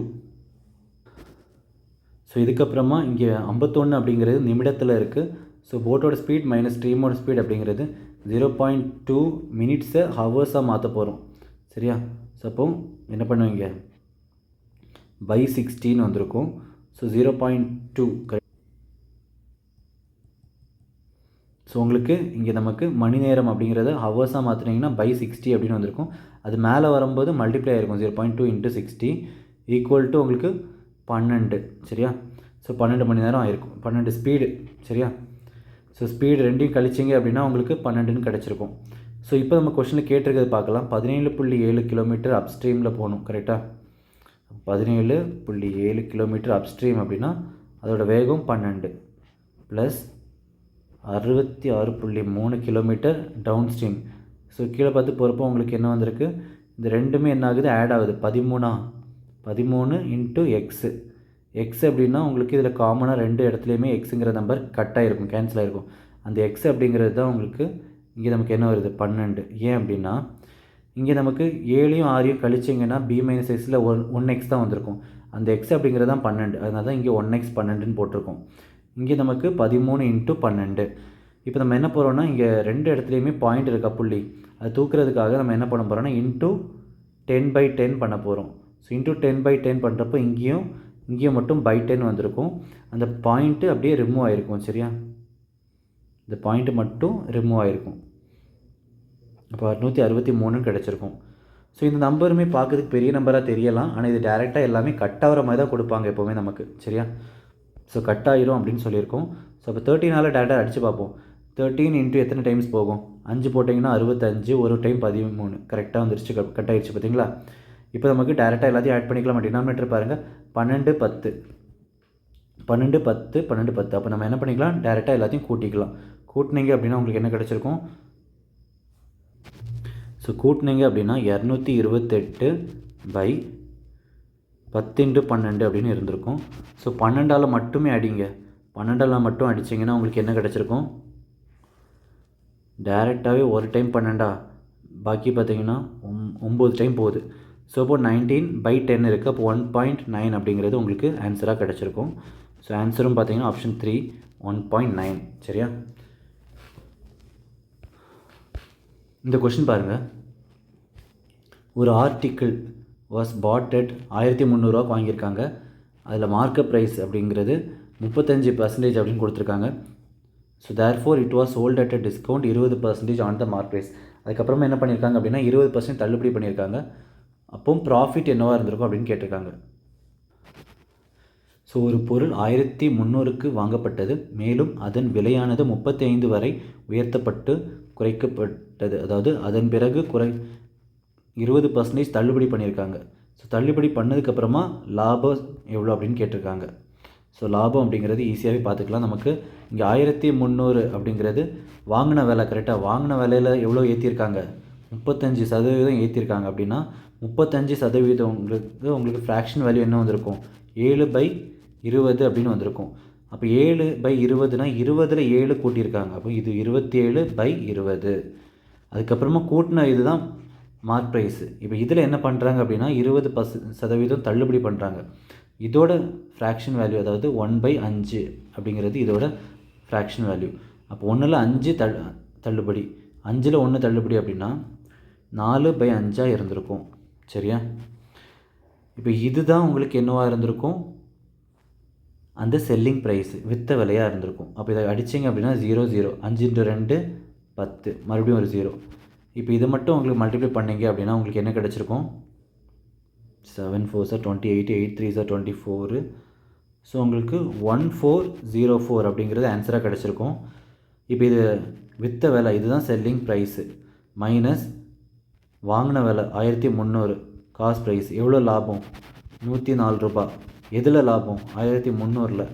ஸோ இதுக்கப்புறமா இங்கே 51 அப்படிங்கிறது நிமிடத்தில் இருக்குது. ஸோ போட்டோட ஸ்பீட் மைனஸ் ஸ்ட்ரீமோட ஸ்பீட் அப்படிங்கிறது 0.2 மினிட்ஸை ஹவர்ஸாக மாற்ற போகிறோம். சரியா? ஸோ அப்போ என்ன பண்ணுவீங்க, பை 16 வந்திருக்கும். So 0.2 correct. ஸோ உங்களுக்கு இங்கே நமக்கு மணி நேரம் அப்படிங்கிறத ஹவர்ஸாக மாற்றினீங்கன்னா பை 60 அப்படின்னு வந்திருக்கும். அது மேலே வரும்போது மல்டிப்ளை ஆகிருக்கும், 0.2 × 60 ஈக்குவல் டு உங்களுக்கு 12. சரியா? ஸோ 12 மணி நேரம் ஆகிருக்கும், 12 ஸ்பீடு. சரியா? ஸோ ஸ்பீடு ரெண்டையும் கழிச்சிங்க அப்படின்னா உங்களுக்கு 12ன்னு கிடச்சிருக்கும். ஸோ இப்போ நம்ம கொஷனில் கேட்டிருக்கிறது பார்க்கலாம். 17.7 கிலோமீட்டர் அப்ஸ்ட்ரீமில் போகணும், கரெக்டாக? 17.7 கிலோமீட்டர் அப்ஸ்ட்ரீம் அப்படின்னா அதோட வேகம் 12 plus 66.3 kilometre downstream. So கீழே பார்த்து போகிறப்போ உங்களுக்கு என்ன வந்திருக்கு, இந்த ரெண்டுமே என்ன ஆகுது, ஆட் ஆகுது. 13 இன்ட்டு எக்ஸு. எக்ஸ் அப்படின்னா உங்களுக்கு இதில் காமனாக ரெண்டு இடத்துலையுமே எக்ஸுங்கிற நம்பர் கட் ஆகிருக்கும், கேன்சல் ஆகிருக்கும். அந்த எக்ஸ் அப்படிங்கிறது தான் உங்களுக்கு இங்கே நமக்கு என்ன வருது, 12. ஏன் அப்படின்னா இங்கே நமக்கு 7யும் 6யும் கழிச்சிங்கன்னா b மைனஸ் எக்ஸில் 1x தான் வந்திருக்கும். அந்த எக்ஸ் அப்படிங்கிறது தான் 12, அதனால தான் இங்கே 1x 12ன்னு போட்டிருக்கோம். இங்கே நமக்கு 13 இன்ட்டு 12. இப்போ நம்ம என்ன போகிறோம்னா, இங்கே ரெண்டு இடத்துலையுமே பாயிண்ட் இருக்கா, புள்ளி, அது தூக்குறதுக்காக நம்ம என்ன பண்ண போகிறோம்னா இன்ட்டு 10/10 பண்ண போகிறோம். ஸோ இன்ட்டு 10/10 பண்ணுறப்போ இங்கேயும் மட்டும் by 10 வந்திருக்கும். அந்த பாயிண்ட்டு அப்படியே ரிமூவ் ஆகிருக்கும், சரியா? இந்த பாயிண்ட்டு மட்டும் ரிமூவ் ஆகிருக்கும். அப்போ 663 கிடச்சிருக்கும். ஸோ இந்த நம்பருமே பார்க்குறதுக்கு பெரிய நம்பராக தெரியலாம், ஆனால் இது டேரெக்டாக எல்லாமே கட் ஆகிற மாதிரி தான் கொடுப்பாங்க எப்போவுமே நமக்கு, சரியா? ஸோ கட் ஆகிரும் அப்படின்னு சொல்லியிருக்கோம். ஸோ அப்போ 13 டேரெக்டாக அடித்து பார்ப்போம். 13 இன்ட்டு எத்தனை டைம்ஸ் போகும், 5 போட்டிங்கன்னா 65, ஒரு டைம் 13, கரெக்டாக வந்துருச்சு, கட் ஆகிடுச்சு, பார்த்தீங்களா? இப்போ நமக்கு டேரெக்டாக எல்லாத்தையும் ஆட் பண்ணிக்கலாம். டினாமினேட்டர் பாருங்கள், 12 10 12 10 12 10. அப்போ நம்ம என்ன பண்ணிக்கலாம், டேரெக்டாக எல்லாத்தையும் கூட்டிக்கலாம். கூட்டினீங்க அப்படின்னா உங்களுக்கு என்ன கிடச்சிருக்கும், ஸோ கூட்டினீங்க அப்படின்னா 228/10 × 12 அப்படின்னு இருந்திருக்கும். ஸோ 12ஆல் மட்டுமே அடிங்க, 12ஆல் மட்டும் அடிச்சிங்கன்னா உங்களுக்கு என்ன கிடச்சிருக்கும், டேரெக்டாகவே ஒரு டைம் 12, பாக்கி பார்த்தீங்கன்னா 9 டைம் போகுது. ஸோ இப்போ 19/10 இருக்குது. அப்போ 1.9 அப்படிங்கிறது உங்களுக்கு ஆன்சராக கிடச்சிருக்கும். ஸோ ஆன்சரும் பார்த்தீங்கன்னா ஆப்ஷன் 3 1.9, சரியா? இந்த கொஷின் பாருங்கள். ஒரு ஆர்டிக்கிள் வாஸ் பாட் அட் 1300 வாங்கியிருக்காங்க. அதில் மார்க்கப் ப்ரைஸ் அப்படிங்கிறது 35% அப்படின்னு கொடுத்துருக்காங்க. So therefore it was sold at a discount 20% on the mark price. அதுக்கப்புறமா என்ன பண்ணியிருக்காங்க அப்படின்னா 20% தள்ளுபடி பண்ணியிருக்காங்க. அப்போ ப்ராஃபிட் என்னவாக இருந்திருக்கும் அப்படின்னு கேட்டிருக்காங்க. ஸோ ஒரு பொருள் 1300க்கு வாங்கப்பட்டது, மேலும் அதன் விலையானது 35 வரை உயர்த்தப்பட்டு குறைக்கப்பட்டது. அதாவது அதன் பிறகு 20% தள்ளுபடி பண்ணியிருக்காங்க. ஸோ தள்ளுபடி பண்ணதுக்கப்புறமா லாபம் எவ்வளோ அப்படின்னு கேட்டிருக்காங்க. ஸோ லாபம் அப்படிங்கிறது ஈஸியாகவே பார்த்துக்கலாம். நமக்கு இங்கே 1300 அப்படிங்கிறது வாங்கின விலை, கரெக்டாக வாங்கின விலையில் எவ்வளோ ஏற்றிருக்காங்க, 35% ஏற்றிருக்காங்க. அப்படின்னா 35% உங்களுக்கு ஃப்ராக்ஷன் வேல்யூ என்ன வந்திருக்கும், 7/20 அப்படின்னு வந்திருக்கும். அப்போ 7/20னா 20ல் 7 கூட்டியிருக்காங்க. அப்போ இது 27/20. அதுக்கப்புறமா கூட்டின இது தான் மார்க் ப்ரைஸு. இப்போ இதில் என்ன பண்ணுறாங்க அப்படின்னா 20% தள்ளுபடி பண்ணுறாங்க. இதோட ஃப்ராக்ஷன் வேல்யூ, அதாவது 1/5 அப்படிங்கிறது இதோட ஃப்ராக்ஷன் வேல்யூ. அப்போ 1ல் 5 தள்ளுபடி, 5ல் 1 தள்ளுபடி அப்படின்னா 4/5 இருந்திருக்கும், சரியா? இப்போ இதுதான் உங்களுக்கு என்னவாக இருந்திருக்கும், அந்த செல்லிங் ப்ரைஸு, விற்ற விலையாக இருந்திருக்கும். அப்போ இதை அடிச்சிங்க அப்படின்னா 0 0, 5 × 2 10, மறுபடியும் ஒரு 0. இப்போ இதை மட்டும் உங்களுக்கு மல்டிப்ளை பண்ணிங்க அப்படின்னா உங்களுக்கு என்ன கிடச்சிருக்கும், 7 4s 28, 8 3s 24. ஸோ உங்களுக்கு 1404 அப்படிங்கிறது ஆன்சராக கிடச்சிருக்கும். இப்போ இது விற்ற விலை, இதுதான் செல்லிங் ப்ரைஸு, மைனஸ் வாங்கின விலை 1300 காஸ்ட் ப்ரைஸ், எவ்வளோ லாபம், 104 ரூபாய். எதில் லாபம், 1300ல்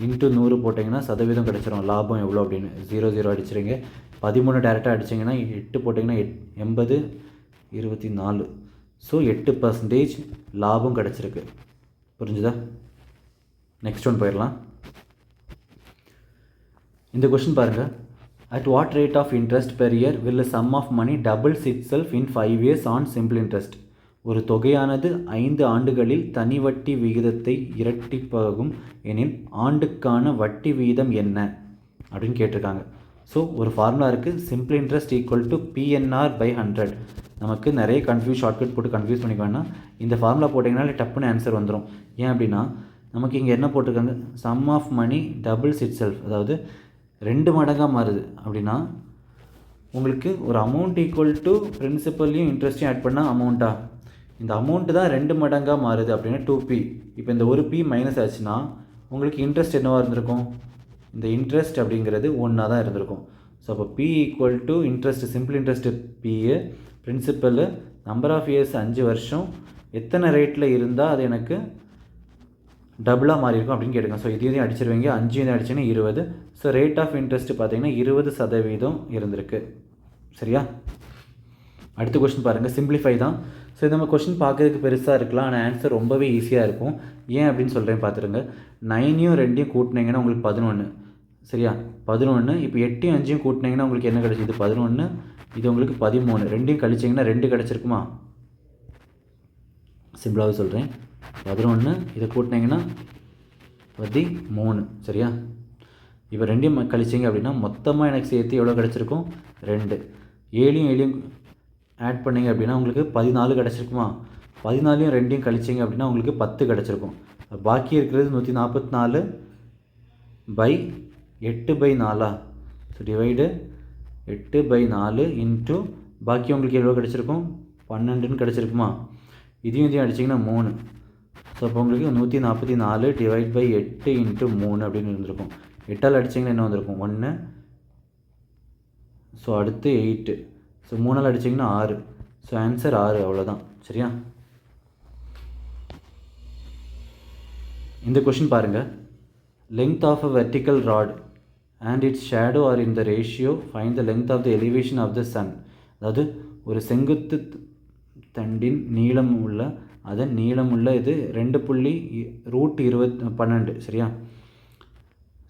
இன்ட்டு 100 போட்டிங்கன்னா சதவீதம் கிடச்சிரும். லாபம் எவ்வளோ அப்படின்னு 0 0 அடிச்சிருங்க. 13 டேரெக்டாக அடிச்சிங்கன்னா 8 போட்டிங்கன்னா 80 24. ஸோ 8% லாபம் கிடச்சிருக்கு. புரிஞ்சுதா? நெக்ஸ்ட் ஒன் போயிடலாம். இந்த கொஷின் பாருங்கள். At what rate of interest per year will sum of money doubles itself in 5 years on simple interest? ஒரு தொகையானது 5 ஆண்டுகளில் தனி வட்டி விகிதத்தை இரட்டிப்பாகும் எனில் ஆண்டுக்கான வட்டி விகிதம் என்ன அப்படின்னு கேட்டிருக்காங்க. ஸோ ஒரு ஃபார்முலா இருக்குது, simple interest equal to PNR/100. நமக்கு நிறைய ஷார்ட்கட் போட்டு கன்ஃபியூஸ் பண்ணிக்க வேணாம். இந்த ஃபார்முலா போட்டிங்கனாலே டப்புன்னு ஆன்சர் வந்துடும். ஏன் அப்படின்னா நமக்கு இங்கே என்ன போட்டிருக்காங்க, sum of money doubles itself, அதாவது 2 மடங்காக மாறுது. அப்படின்னா உங்களுக்கு ஒரு அமௌண்ட் ஈக்குவல் டு பிரின்சிபல்லையும் இன்ட்ரெஸ்ட்டையும் ஆட் பண்ணால் அமௌண்ட்டா, இந்த அமௌண்ட்டு தான் 2 மடங்காக மாறுது அப்படின்னா 2p. இப்போ இந்த ஒரு p மைனஸ் ஆச்சுன்னா உங்களுக்கு இன்ட்ரெஸ்ட் என்னவாக இருந்திருக்கும், இந்த இன்ட்ரெஸ்ட் அப்படிங்கிறது ஒன்றா தான் இருந்திருக்கும். ஸோ அப்போ P equal to interest, simple interest PA, principal number of years 5 வருஷம், எத்தனை ரேட்டில் இருந்தால் அது எனக்கு டபுளாக மாறி இருக்கும் அப்படின்னு கேட்டுக்கோங்க. ஸோ இதையும் அடிச்சிருவீங்க, 5 அடிச்சுன்னா 20. ஸோ ரேட் ஆஃப் இன்ட்ரெஸ்ட் பார்த்தீங்கன்னா 20% இருந்திருக்கு. சரியா? அடுத்த கொஸ்டின் பாருங்கள், சிம்பிளிஃபை தான். ஸோ நம்ம கொஸ்டின் பார்க்கறதுக்கு பெருசாக இருக்கலாம், ஆனால் ஆன்சர் ரொம்பவே ஈஸியாக இருக்கும். ஏன் அப்படின்னு சொல்கிறேன் பார்த்துருங்க. 9யும் 2யும் கூட்டினீங்கன்னா உங்களுக்கு 11. சரியா? 11. இப்போ 8யும் 5யும் கூட்டினீங்கன்னா உங்களுக்கு என்ன கிடச்சி? இது 11, இது உங்களுக்கு 13. 2யும் கழிச்சிங்கன்னா 2 கிடச்சிருக்குமா? சிம்பிளாகவே சொல்கிறேன், 11 இதை கூட்டினீங்கன்னா 13. சரியா? இப்போ 2யும் கழிச்சிங்க அப்படின்னா மொத்தமாக எனக்கு சேர்த்து எவ்வளோ கிடச்சிருக்கும்? 2. 7யும் ஆட் பண்ணிங்க அப்படின்னா உங்களுக்கு 14 கிடச்சிருக்குமா? 14யும் 2யும் கழிச்சிங்க அப்படின்னா உங்களுக்கு 10 கிடச்சிருக்கும். பாக்கி இருக்கிறது 144 பை 8/4. ஸோ டிவைடு 8/4 இன்ட்டு பாக்கி உங்களுக்கு எவ்வளோ கிடச்சிருக்கும்? 12ன்னு கிடச்சிருக்குமா? இதையும் அடிச்சிங்கன்னா 3. ஸோ அப்போ உங்களுக்கு 144 டிவைட் பை 8 இன்ட்டு 3 அப்படின்னு இருந்திருக்கும். 8ஆல் அடிச்சிங்கன்னா என்ன வந்திருக்கும்? 1. ஸோ அடுத்து 8. ஸோ 3ஆல் அடிச்சிங்கன்னா 6. ஸோ ஆன்சர் 6, அவ்வளோதான். சரியா? இந்த கொஷின் பாருங்கள். length of a vertical rod and its shadow are in the ratio, find the length of the elevation of the sun. அதாவது ஒரு செங்குத்து தண்டின் நீளமுள்ள இது 2.12. சரியா?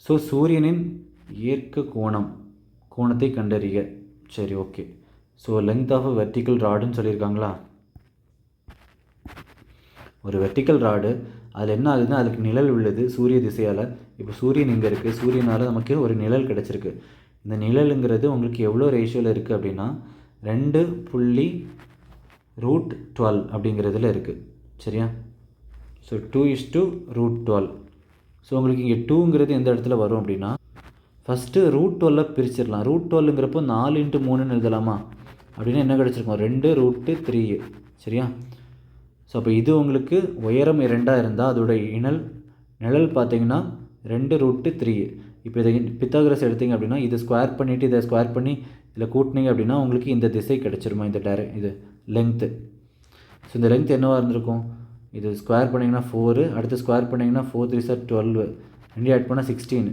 ஸோ சூரியனின் ஏற்க கோணத்தை கண்டறிய. சரி, okay. So length of vertical ராடுன்னு சொல்லியிருக்காங்களா? ஒரு வெர்டிக்கல் ராடு, அதில் என்ன ஆகுதுன்னா அதுக்கு நிழல் உள்ளது சூரிய திசையால். இப்போ சூரியன் இங்கே இருக்குது, சூரியனால் நமக்கு ஒரு நிழல் கிடச்சிருக்கு. இந்த நிழலுங்கிறது உங்களுக்கு எவ்வளோ ரேஷியோவில் இருக்குது அப்படின்னா 2.12 அப்படிங்கிறதுல இருக்குது. சரியா? ஸோ 2:√12. ஸோ உங்களுக்கு இங்கே 2ங்கிறது எந்த இடத்துல வரும் அப்படின்னா, ஃபஸ்ட்டு √12 பிரிச்சிடலாம். √12ங்கிறப்போ 4×3ன்னு எழுதலாமா? அப்படின்னா என்ன கிடச்சிருக்கும்? 2√3. சரியா? ஸோ அப்போ இது உங்களுக்கு உயரம் 2ஆக இருந்தால் அதோடைய நிழல் பார்த்தீங்கன்னா 2√3. இப்போ இதை பித்தாகரஸ் எடுத்திங்க அப்படின்னா இதை ஸ்கொயர் பண்ணிவிட்டு இதை ஸ்கொயர் பண்ணி இதில் கூட்டினீங்க அப்படின்னா உங்களுக்கு இந்த திசை கிடச்சிருமா? இந்த இது லென்த்து. ஸோ இந்த லென்த் என்னவாக இருந்திருக்கும்? இது ஸ்கொயர் பண்ணிங்கன்னா 4, அடுத்து ஸ்கொயர் பண்ணிங்கன்னா 4 3 12, 2 ஆட் பண்ணால் 16.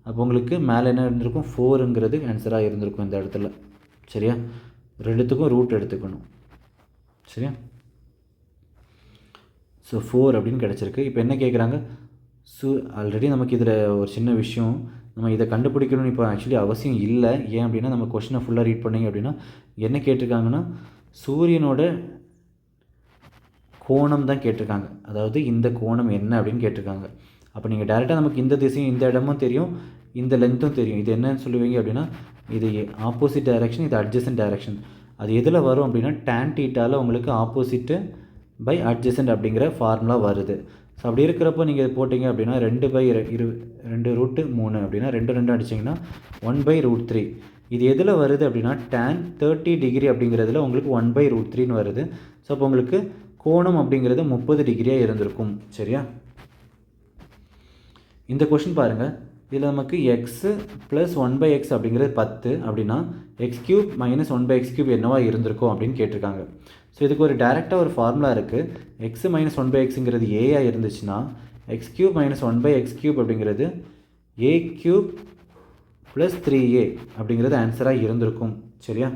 அப்போ உங்களுக்கு மேலே என்ன இருந்திருக்கும்? 4ங்கிறது ஆன்சராக இருந்திருக்கும் இந்த இடத்துல. சரியா? ரெண்டுத்துக்கும் ரூட் எடுத்துக்கணும். சரியா? ஸோ 4 அப்படின்னு கிடச்சிருக்கு. இப்போ என்ன கேட்குறாங்க? ஆல்ரெடி நமக்கு இதில் ஒரு சின்ன விஷயம், நம்ம இதை கண்டுபிடிக்கணும்னு இப்போ ஆக்சுவலி அவசியம் இல்லை. ஏன் அப்படின்னா நம்ம கொஷினை ஃபுல்லாக ரீட் பண்ணிங்க அப்படின்னா என்ன கேட்டிருக்காங்கன்னா சூரியனோட கோணம் தான் கேட்டிருக்காங்க. அதாவது இந்த கோணம் என்ன அப்படின்னு கேட்டிருக்காங்க. அப்போ நீங்கள் டேரெக்டாக நமக்கு இந்த திசையும் இந்த இடமும் தெரியும், இந்த லென்த்தும் தெரியும். இது என்னன்னு சொல்லுவீங்க அப்படின்னா இது ஆப்போசிட் டைரக்ஷன், இது அட்ஜசன்ட் டைரக்ஷன். அது எதில் வரும் அப்படின்னா tan θ உங்களுக்கு ஆப்போசிட்டு பை அட்ஜசன்ட் அப்படிங்கிற ஃபார்முலா வருது. ஸோ அப்படி இருக்கிறப்போ நீங்கள் போட்டிங்க அப்படின்னா 2/2√3 அப்படின்னா 2 அடிச்சிங்கன்னா 1/√3. இது எதில் வருது அப்படின்னா tan 30° அப்படிங்கிறதுல உங்களுக்கு 1/√3ன்னு வருது. ஸோ அப்போ உங்களுக்கு கோணம் அப்படிங்கிறது 30° இருந்திருக்கும். சரியா? இந்த கொஷின் பாருங்கள். இதில் நமக்கு எக்ஸு ப்ளஸ் 1/x அப்படிங்கிறது 10 அப்படின்னா x³ மைனஸ் 1/x³ என்னவா இருந்திருக்கும் அப்படின்னு கேட்டிருக்காங்க. ஸோ இதுக்கு ஒரு டேரெக்டாக ஒரு ஃபார்முலா இருக்குது. எக்ஸு மைனஸ் 1/xங்கிறது ஏயாக இருந்துச்சுன்னா x³ மைனஸ் 1/x³ அப்படிங்கிறது a³ ப்ளஸ் 3a அப்படிங்கிறது ஆன்சராக இருந்திருக்கும். சரியா?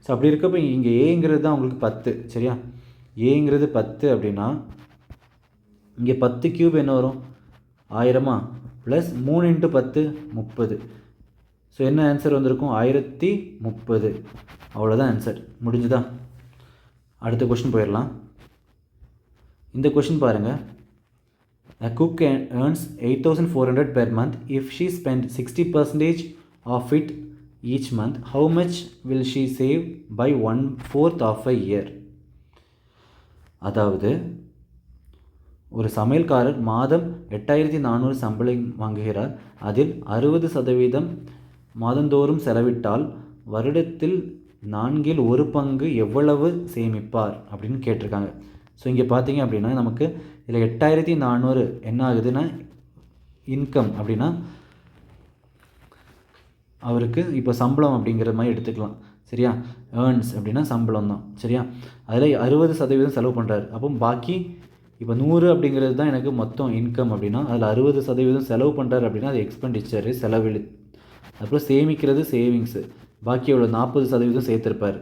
ஸோ அப்படி இருக்கப்போ இங்கே ஏங்கிறது தான் உங்களுக்கு 10. சரியா? ஏங்கிறது 10 அப்படின்னா இங்கே 10³ என்ன வரும்? 1000 ப்ளஸ் 3 × 10 30. ஸோ என்ன ஆன்சர் வந்திருக்கும்? 1030. அவ்வளோதான் ஆன்சர். முடிஞ்சுதா? அடுத்த கொஷின் போயிடலாம். இந்த கொஷின் பாருங்கள். A cook earns 8,400 per month. If she spends 60% of it each month, how much will she save by 1/4 of a year? அதாவது ஒரு சமையல்காரர் மாதம் 8400 சம்பளம் வாங்குகிறார். அதில் 60% மாதந்தோறும் செலவிட்டால் வருடத்தில் 1/4 எவ்வளவு சேமிப்பார் அப்படின்னு கேட்டிருக்காங்க. ஸோ இங்கே பார்த்தீங்க அப்படின்னா நமக்கு இதில் 8400 என்ன ஆகுதுன்னா இன்கம் அப்படின்னா அவருக்கு இப்போ சம்பளம் அப்படிங்கிற மாதிரி எடுத்துக்கலாம். சரியா? ஏர்ன்ஸ் அப்படின்னா சம்பளம் தான். சரியா? அதில் 60% செலவு பண்ணுறாரு. அப்போ பாக்கி இப்போ 100 அப்படிங்கிறது தான் எனக்கு மொத்தம் இன்கம் அப்படின்னா, அதில் 60% செலவு பண்ணுறாரு அப்படின்னா அது எக்ஸ்பெண்டிச்சரு, செலவு. அப்புறம் சேமிக்கிறது சேவிங்ஸு. பாக்கி எவ்வளோ 40% சேர்த்துருப்பார்.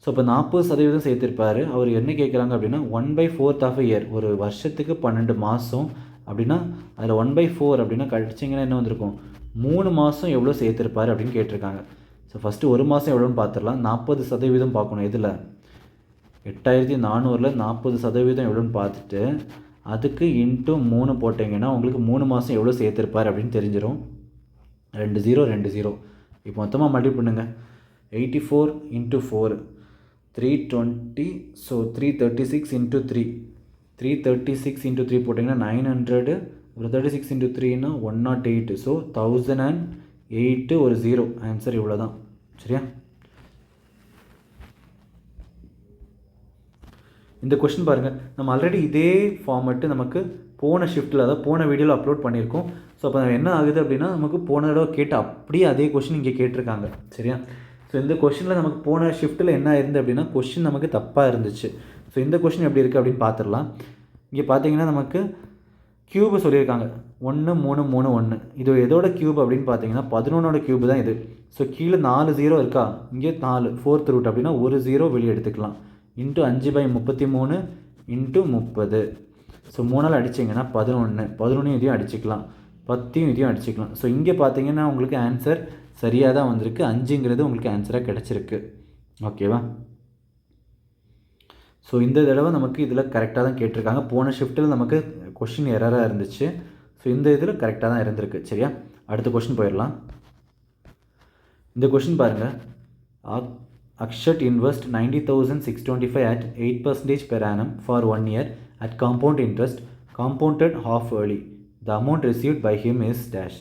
ஸோ இப்போ 40% சேர்த்துருப்பார். அவர் என்ன கேட்குறாங்க அப்படின்னா 1/4 ஆஃப் இயர், ஒரு வருஷத்துக்கு 12 மாதம் அப்படின்னா அதில் 1/4 அப்படின்னா கழிச்சிங்கன்னா என்ன வந்திருக்கும், 3 மாதம் எவ்வளோ சேர்த்துருப்பார் அப்படின்னு கேட்டிருக்காங்க. ஸோ ஃபஸ்ட்டு ஒரு மாதம் எவ்வளோன்னு பார்த்துடலாம். 40% பார்க்கணும். இதில் 8400ல் 40% எவ்வளோன்னு பார்த்துட்டு அதுக்கு இன்ட்டு 3 போட்டிங்கன்னா உங்களுக்கு 3 மாதம் எவ்வளோ சேர்த்துருப்பார் அப்படின்னு தெரிஞ்சிடும். 2020 இப்போ மொத்தமாக மல்டிப்ளை பண்ணுங்கள். 84 × 4 320. ஸோ 336 × 3 336 × 3 போட்டிங்கன்னா 900. ஒரு 36 × 3னா 108. ஸோ 1008 ஒரு 0. ஆன்சர் இவ்வளோ தான். சரியா? இந்த கொஷின் பாருங்கள், நம்ம ஆல்ரெடி இதே ஃபார்மெட்டு நமக்கு போன ஷிஃப்ட்டில், அதாவது போன வீடியோவில் அப்லோட் பண்ணியிருக்கோம். ஸோ அப்போ என்ன ஆகுது அப்படின்னா, நமக்கு போன தடவை கேட்டு அப்படியே அதே கொஷின் இங்கே கேட்டிருக்காங்க. சரியா? ஸோ இந்த கொஷினில் நமக்கு போன ஷிஃப்ட்டில் என்ன இருந்து அப்படின்னா, கொஷின் நமக்கு தப்பாக இருந்துச்சு. ஸோ இந்த கொஷின் எப்படி இருக்குது அப்படின்னு பார்த்துடலாம். இங்கே பார்த்தீங்கன்னா நமக்கு க்யூபு சொல்லியிருக்காங்க 1 3 3 1. இது எதோட க்யூப் அப்படின்னு பார்த்தீங்கன்னா 11ஓட க்யூப் தான் இது. ஸோ கீழே 4 0 இருக்கா, இங்கே 4 4th ரூட் அப்படின்னா ஒரு 0 வெளியே எடுத்துக்கலாம். Into 5/33 into 30. ஸோ 3ஆல் அடிச்சிங்கன்னா 11. 11 இதையும் அடிச்சிக்கலாம், 10 இதையும் அடிச்சிக்கலாம். ஸோ இங்கே பார்த்தீங்கன்னா உங்களுக்கு ஆன்சர் சரியாக தான் வந்திருக்கு. 5ங்கிறது உங்களுக்கு ஆன்சராக கிடச்சிருக்கு. ஓகேவா? ஸோ இந்த தடவை நமக்கு இதில் கரெக்டாக தான் கேட்டிருக்காங்க. போன ஷிஃப்ட்டில் நமக்கு கொஷின் எரராக இருந்துச்சு. ஸோ இந்த இதில் கரெக்டாக தான் இருந்திருக்கு. சரியா? அடுத்த கொஷின் போயிடலாம். இந்த கொஷின் பாருங்கள். Akshat invest 90,625 at 8% per annum for 1 year at compound interest, compounded half early. The amount received by him is dash.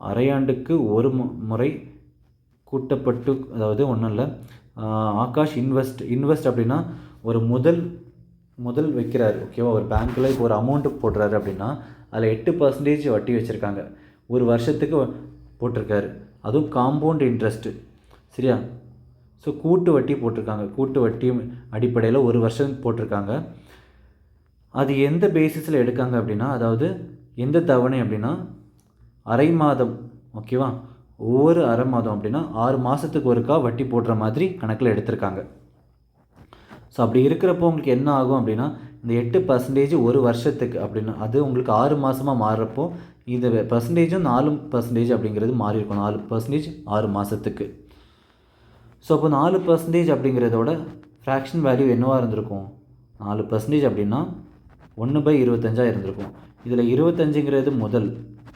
அரையாண்டுக்கு ஒரு முறை கூட்டப்பட்டு, அதாவது ஒன்றும் இல்லை, ஆகாஷ் இன்வெஸ்ட் அப்படின்னா ஒரு முதல் வைக்கிறாரு. ஓகேவா? ஒரு பேங்க்கில் இப்போ ஒரு அமௌண்ட்டு போடுறாரு அப்படின்னா அதில் 8% வட்டி வச்சுருக்காங்க. ஒரு வருஷத்துக்கு போட்டிருக்காரு. அதுவும் காம்பவுண்ட் இன்ட்ரெஸ்ட்டு. சரியா? ஸோ கூட்டு வட்டி போட்டிருக்காங்க. கூட்டு வட்டி அடிப்படையில் ஒரு வருஷம் போட்டிருக்காங்க. அது எந்த பேசிஸில் எடுக்காங்க அப்படின்னா, அதாவது எந்த தவணை அப்படின்னா அரை மாதம். ஓகேவா? ஒவ்வொரு அரை மாதம் அப்படின்னா 6 மாதத்துக்கு ஒருக்கா வட்டி போடுற மாதிரி கணக்கில் எடுத்திருக்காங்க. ஸோ அப்படி இருக்கிறப்போ உங்களுக்கு என்ன ஆகும் அப்படின்னா, இந்த 8% ஒரு வருஷத்துக்கு அப்படின்னா அது உங்களுக்கு 6 மாதமாக மாறுறப்போ இது பர்சன்டேஜும் 4% அப்படிங்கிறது மாறி இருக்கும். 4% 6 மாதத்துக்கு. ஸோ அப்போ 4% அப்படிங்கிறதோட ஃப்ராக்ஷன் வேல்யூ என்னவாக இருந்திருக்கும்? 4% அப்படின்னா 1/25 இருந்திருக்கும். இதில் 25ங்கிறது முதல்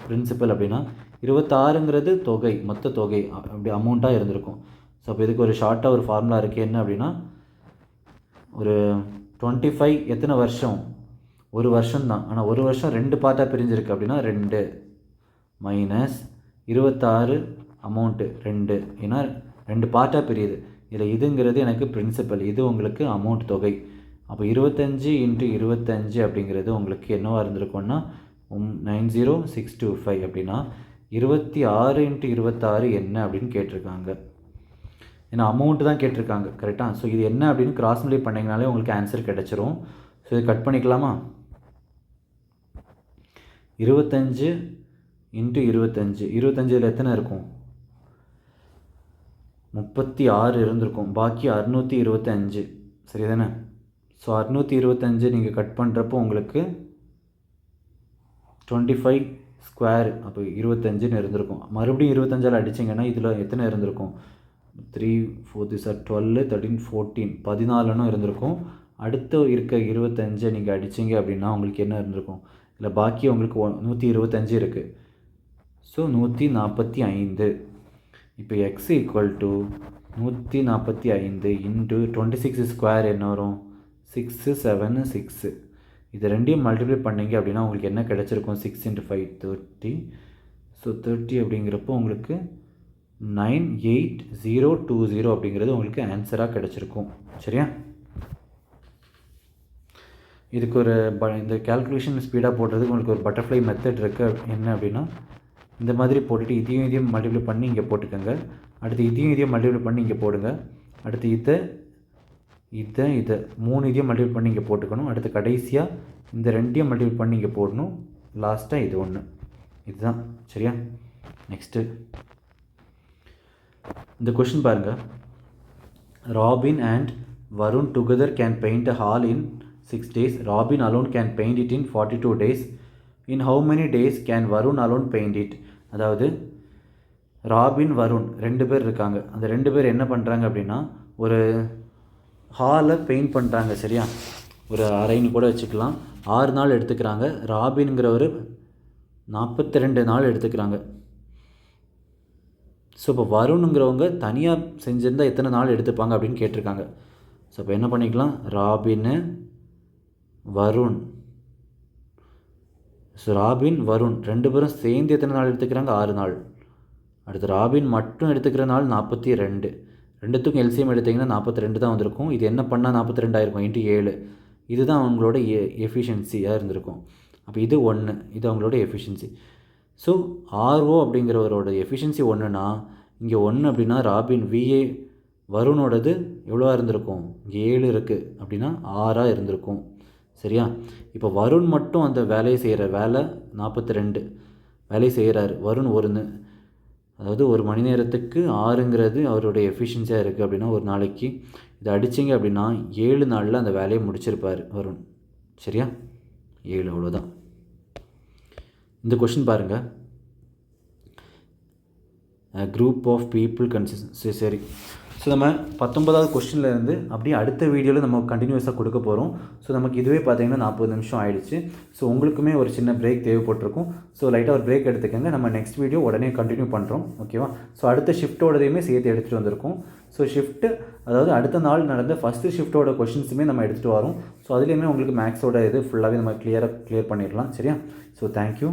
பிரின்சிபல் அப்படின்னா 26ங்கிறது தொகை, மொத்த தொகை அப்படி அமௌண்ட்டாக இருந்திருக்கும். ஸோ அப்போ இதுக்கு ஒரு ஷார்ட்டாக ஒரு ஃபார்முலா இருக்குது. என்ன அப்படின்னா, ஒரு 25 எத்தனை வருஷம்? ஒரு வருஷம் தான். ஆனால் ஒரு வருஷம் 2 பார்ட்டாக பிரிஞ்சிருக்கு அப்படின்னா 2 மைனஸ் 26 அமௌண்ட்டு 2. ஏன்னா 2 பார்ட்டாக பிரியுது. இதில் இதுங்கிறது எனக்கு பிரின்சிபல், இது உங்களுக்கு அமௌண்ட் தொகை. அப்போ 25 × 25 அப்படிங்கிறது உங்களுக்கு என்னவாக இருந்திருக்கும்னா 90625 அப்படின்னா 26 × 26 என்ன அப்படின்னு கேட்டிருக்காங்க. ஏன்னா அமௌண்ட்டு தான் கேட்டிருக்காங்க. கரெக்டாக? ஸோ இது என்ன அப்படின்னு கிராஸ் மல்டிப்ளை பண்ணிங்கனாலே உங்களுக்கு ஆன்சர் கிடச்சிரும். ஸோ இது கட் பண்ணிக்கலாமா? 25 × 25. 25 எத்தனை இருக்கும்? 36 இருந்திருக்கும். பாக்கி 625. சரி தானே? ஸோ 625 நீங்கள் கட் பண்ணுறப்போ உங்களுக்கு 25 ஸ்கொயர், அப்போ 25ன்னு இருந்திருக்கும். மறுபடியும் 25ஆல் அடிச்சிங்கன்னா இதில் எத்தனை இருந்திருக்கும்? 3 4 12 13 14 14ன்னு இருந்திருக்கும். அடுத்து இருக்க 25 நீங்கள் அடிச்சிங்க அப்படின்னா உங்களுக்கு என்ன இருந்திருக்கும்? இல்லை பாக்கி உங்களுக்கு 125 இருக்குது. ஸோ 145. இப்போ x = 145 இன்ட்டு 26 ஸ்கொயர் என்ன வரும்? 6 7 6. இது ரெண்டையும் மல்டிப்ளை பண்ணிங்க அப்படின்னா உங்களுக்கு என்ன கிடச்சிருக்கும்? 6 × 5 30. ஸோ 30 அப்படிங்கிறப்போ உங்களுக்கு 98020 அப்படிங்கிறது உங்களுக்கு ஆன்சராக கிடச்சிருக்கும். சரியா? இதுக்கு ஒரு இந்த கேல்குலேஷன் ஸ்பீடாக போடுறதுக்கு உங்களுக்கு ஒரு பட்டர்ஃப்ளை மெத்தட் இருக்குது. என்ன அப்படின்னா, இந்த மாதிரி போட்டுட்டு இதையும் மல்டிப்ளை பண்ணி இங்கே போட்டுக்கோங்க. அடுத்து இதையும் மல்டிப்ளை பண்ணி இங்கே போடுங்க. அடுத்து இதை 3 இதையும் மல்டிப்ளை பண்ணி இங்கே போட்டுக்கணும். அடுத்து கடைசியாக இந்த 2ஐயும் மல்டிப்ளை பண்ணி இங்கே போடணும். லாஸ்ட்டாக இது 1. இதுதான் சரியா. நெக்ஸ்ட்டு இந்த கொஷின் பாருங்கள். Robin and Varun together can paint a hall in 6 days. Robin alone can paint it in 42 days. In how many days can Varun alone paint it? அதாவது ராபின் வருண் 2 பேர் இருக்காங்க. அந்த 2 பேர் என்ன பண்ணுறாங்க அப்படின்னா ஒரு ஹாலை பெயிண்ட் பண்ணுறாங்க சரியா. ஒரு அறைன்னு கூட வச்சுக்கலாம். 6 நாள் எடுத்துக்கிறாங்க. ராபின்ங்கிறவர் 42 நாள் எடுத்துக்கிறாங்க. ஸோ இப்போ வருணுங்கிறவங்க தனியாக செஞ்சுருந்தால் எத்தனை நாள் எடுத்துப்பாங்க அப்படின்னு கேட்டிருக்காங்க. ஸோ இப்போ என்ன பண்ணிக்கலாம், ராபின்னு வருண். ஸோ ராபின் வருண் 2 பேரும் சேர்ந்து எத்தனை நாள் எடுத்துக்கிறாங்க, 6 நாள். அடுத்து ராபின் மட்டும் எடுத்துக்கிற நாள் 42. 2த்துக்கும் எல்சிஎம் எடுத்திங்கன்னா 42 தான் வந்திருக்கும். இது என்ன பண்ணால் 42 ஆயிருக்கும் இன்ட்டு 7. இதுதான் அவங்களோட எஃபிஷியன்சியாக இருந்திருக்கும். அப்போ இது 1, இது அவங்களோட எஃபிஷியன்சி. ஸோ ஆர்ஓ அப்படிங்கிறவரோட எஃபிஷியன்சி 1னா இங்கே 1 அப்படின்னா ராபின் விஏ வருணோடது எவ்வளோவா இருந்திருக்கும், இங்கே 7 இருக்குது அப்படின்னா 6ஆக இருந்திருக்கும் சரியா. இப்போ வருண் மட்டும் அந்த வேலையை செய்கிற வேலை 42 வேலையை செய்கிறாரு வருண் அதாவது ஒரு மணி நேரத்துக்கு 6ங்கிறது அவருடைய எஃபிஷியன்சியாக இருக்குது அப்படின்னா ஒரு நாளைக்கு இதை அடிச்சிங்க அப்படின்னா 7 நாளில் அந்த வேலையை முடிச்சிருப்பார் வருண் சரியா. 7 அவ்வளோதான். இந்த கொஷின் பாருங்கள். குரூப் ஆஃப் பீப்புள் கன்சிஸ்ட் சரி. ஸோ நம்ம 19வது கொஸ்டின்லேருந்து அப்படியே அடுத்த வீடியோவில் நம்ம கண்டினியூஸாக கொடுக்க போகிறோம். ஸோ நமக்கு இதுவே பார்த்தீங்கன்னா 40 நிமிஷம் ஆயிடுச்சு. ஸோ உங்களுக்குமே ஒரு சின்ன பிரேக் தேவைப்பட்டிருக்கும். ஸோ லைட்டாக ஒரு பிரேக் எடுத்துக்கோங்க. நம்ம நெக்ஸ்ட் வீடியோ உடனே கண்டினியூ பண்ணுறோம் ஓகேவா. ஸோ அடுத்த ஷிஃப்ட்டோடதையுமே சேர்த்து எடுத்துகிட்டு வந்திருக்கோம். ஸோ ஷிஃப்ட்டு அதாவது அடுத்த நாள் நடந்த ஃபஸ்ட்டு ஷிஃப்ட்டோட கொஷின்ஸுமே நம்ம எடுத்துகிட்டு வரோம். ஸோ அதுலேயுமே உங்களுக்கு மேக்ஸோட இது ஃபுல்லாகவே நம்ம கிளியர் பண்ணிடலாம் சரியா. So thank you.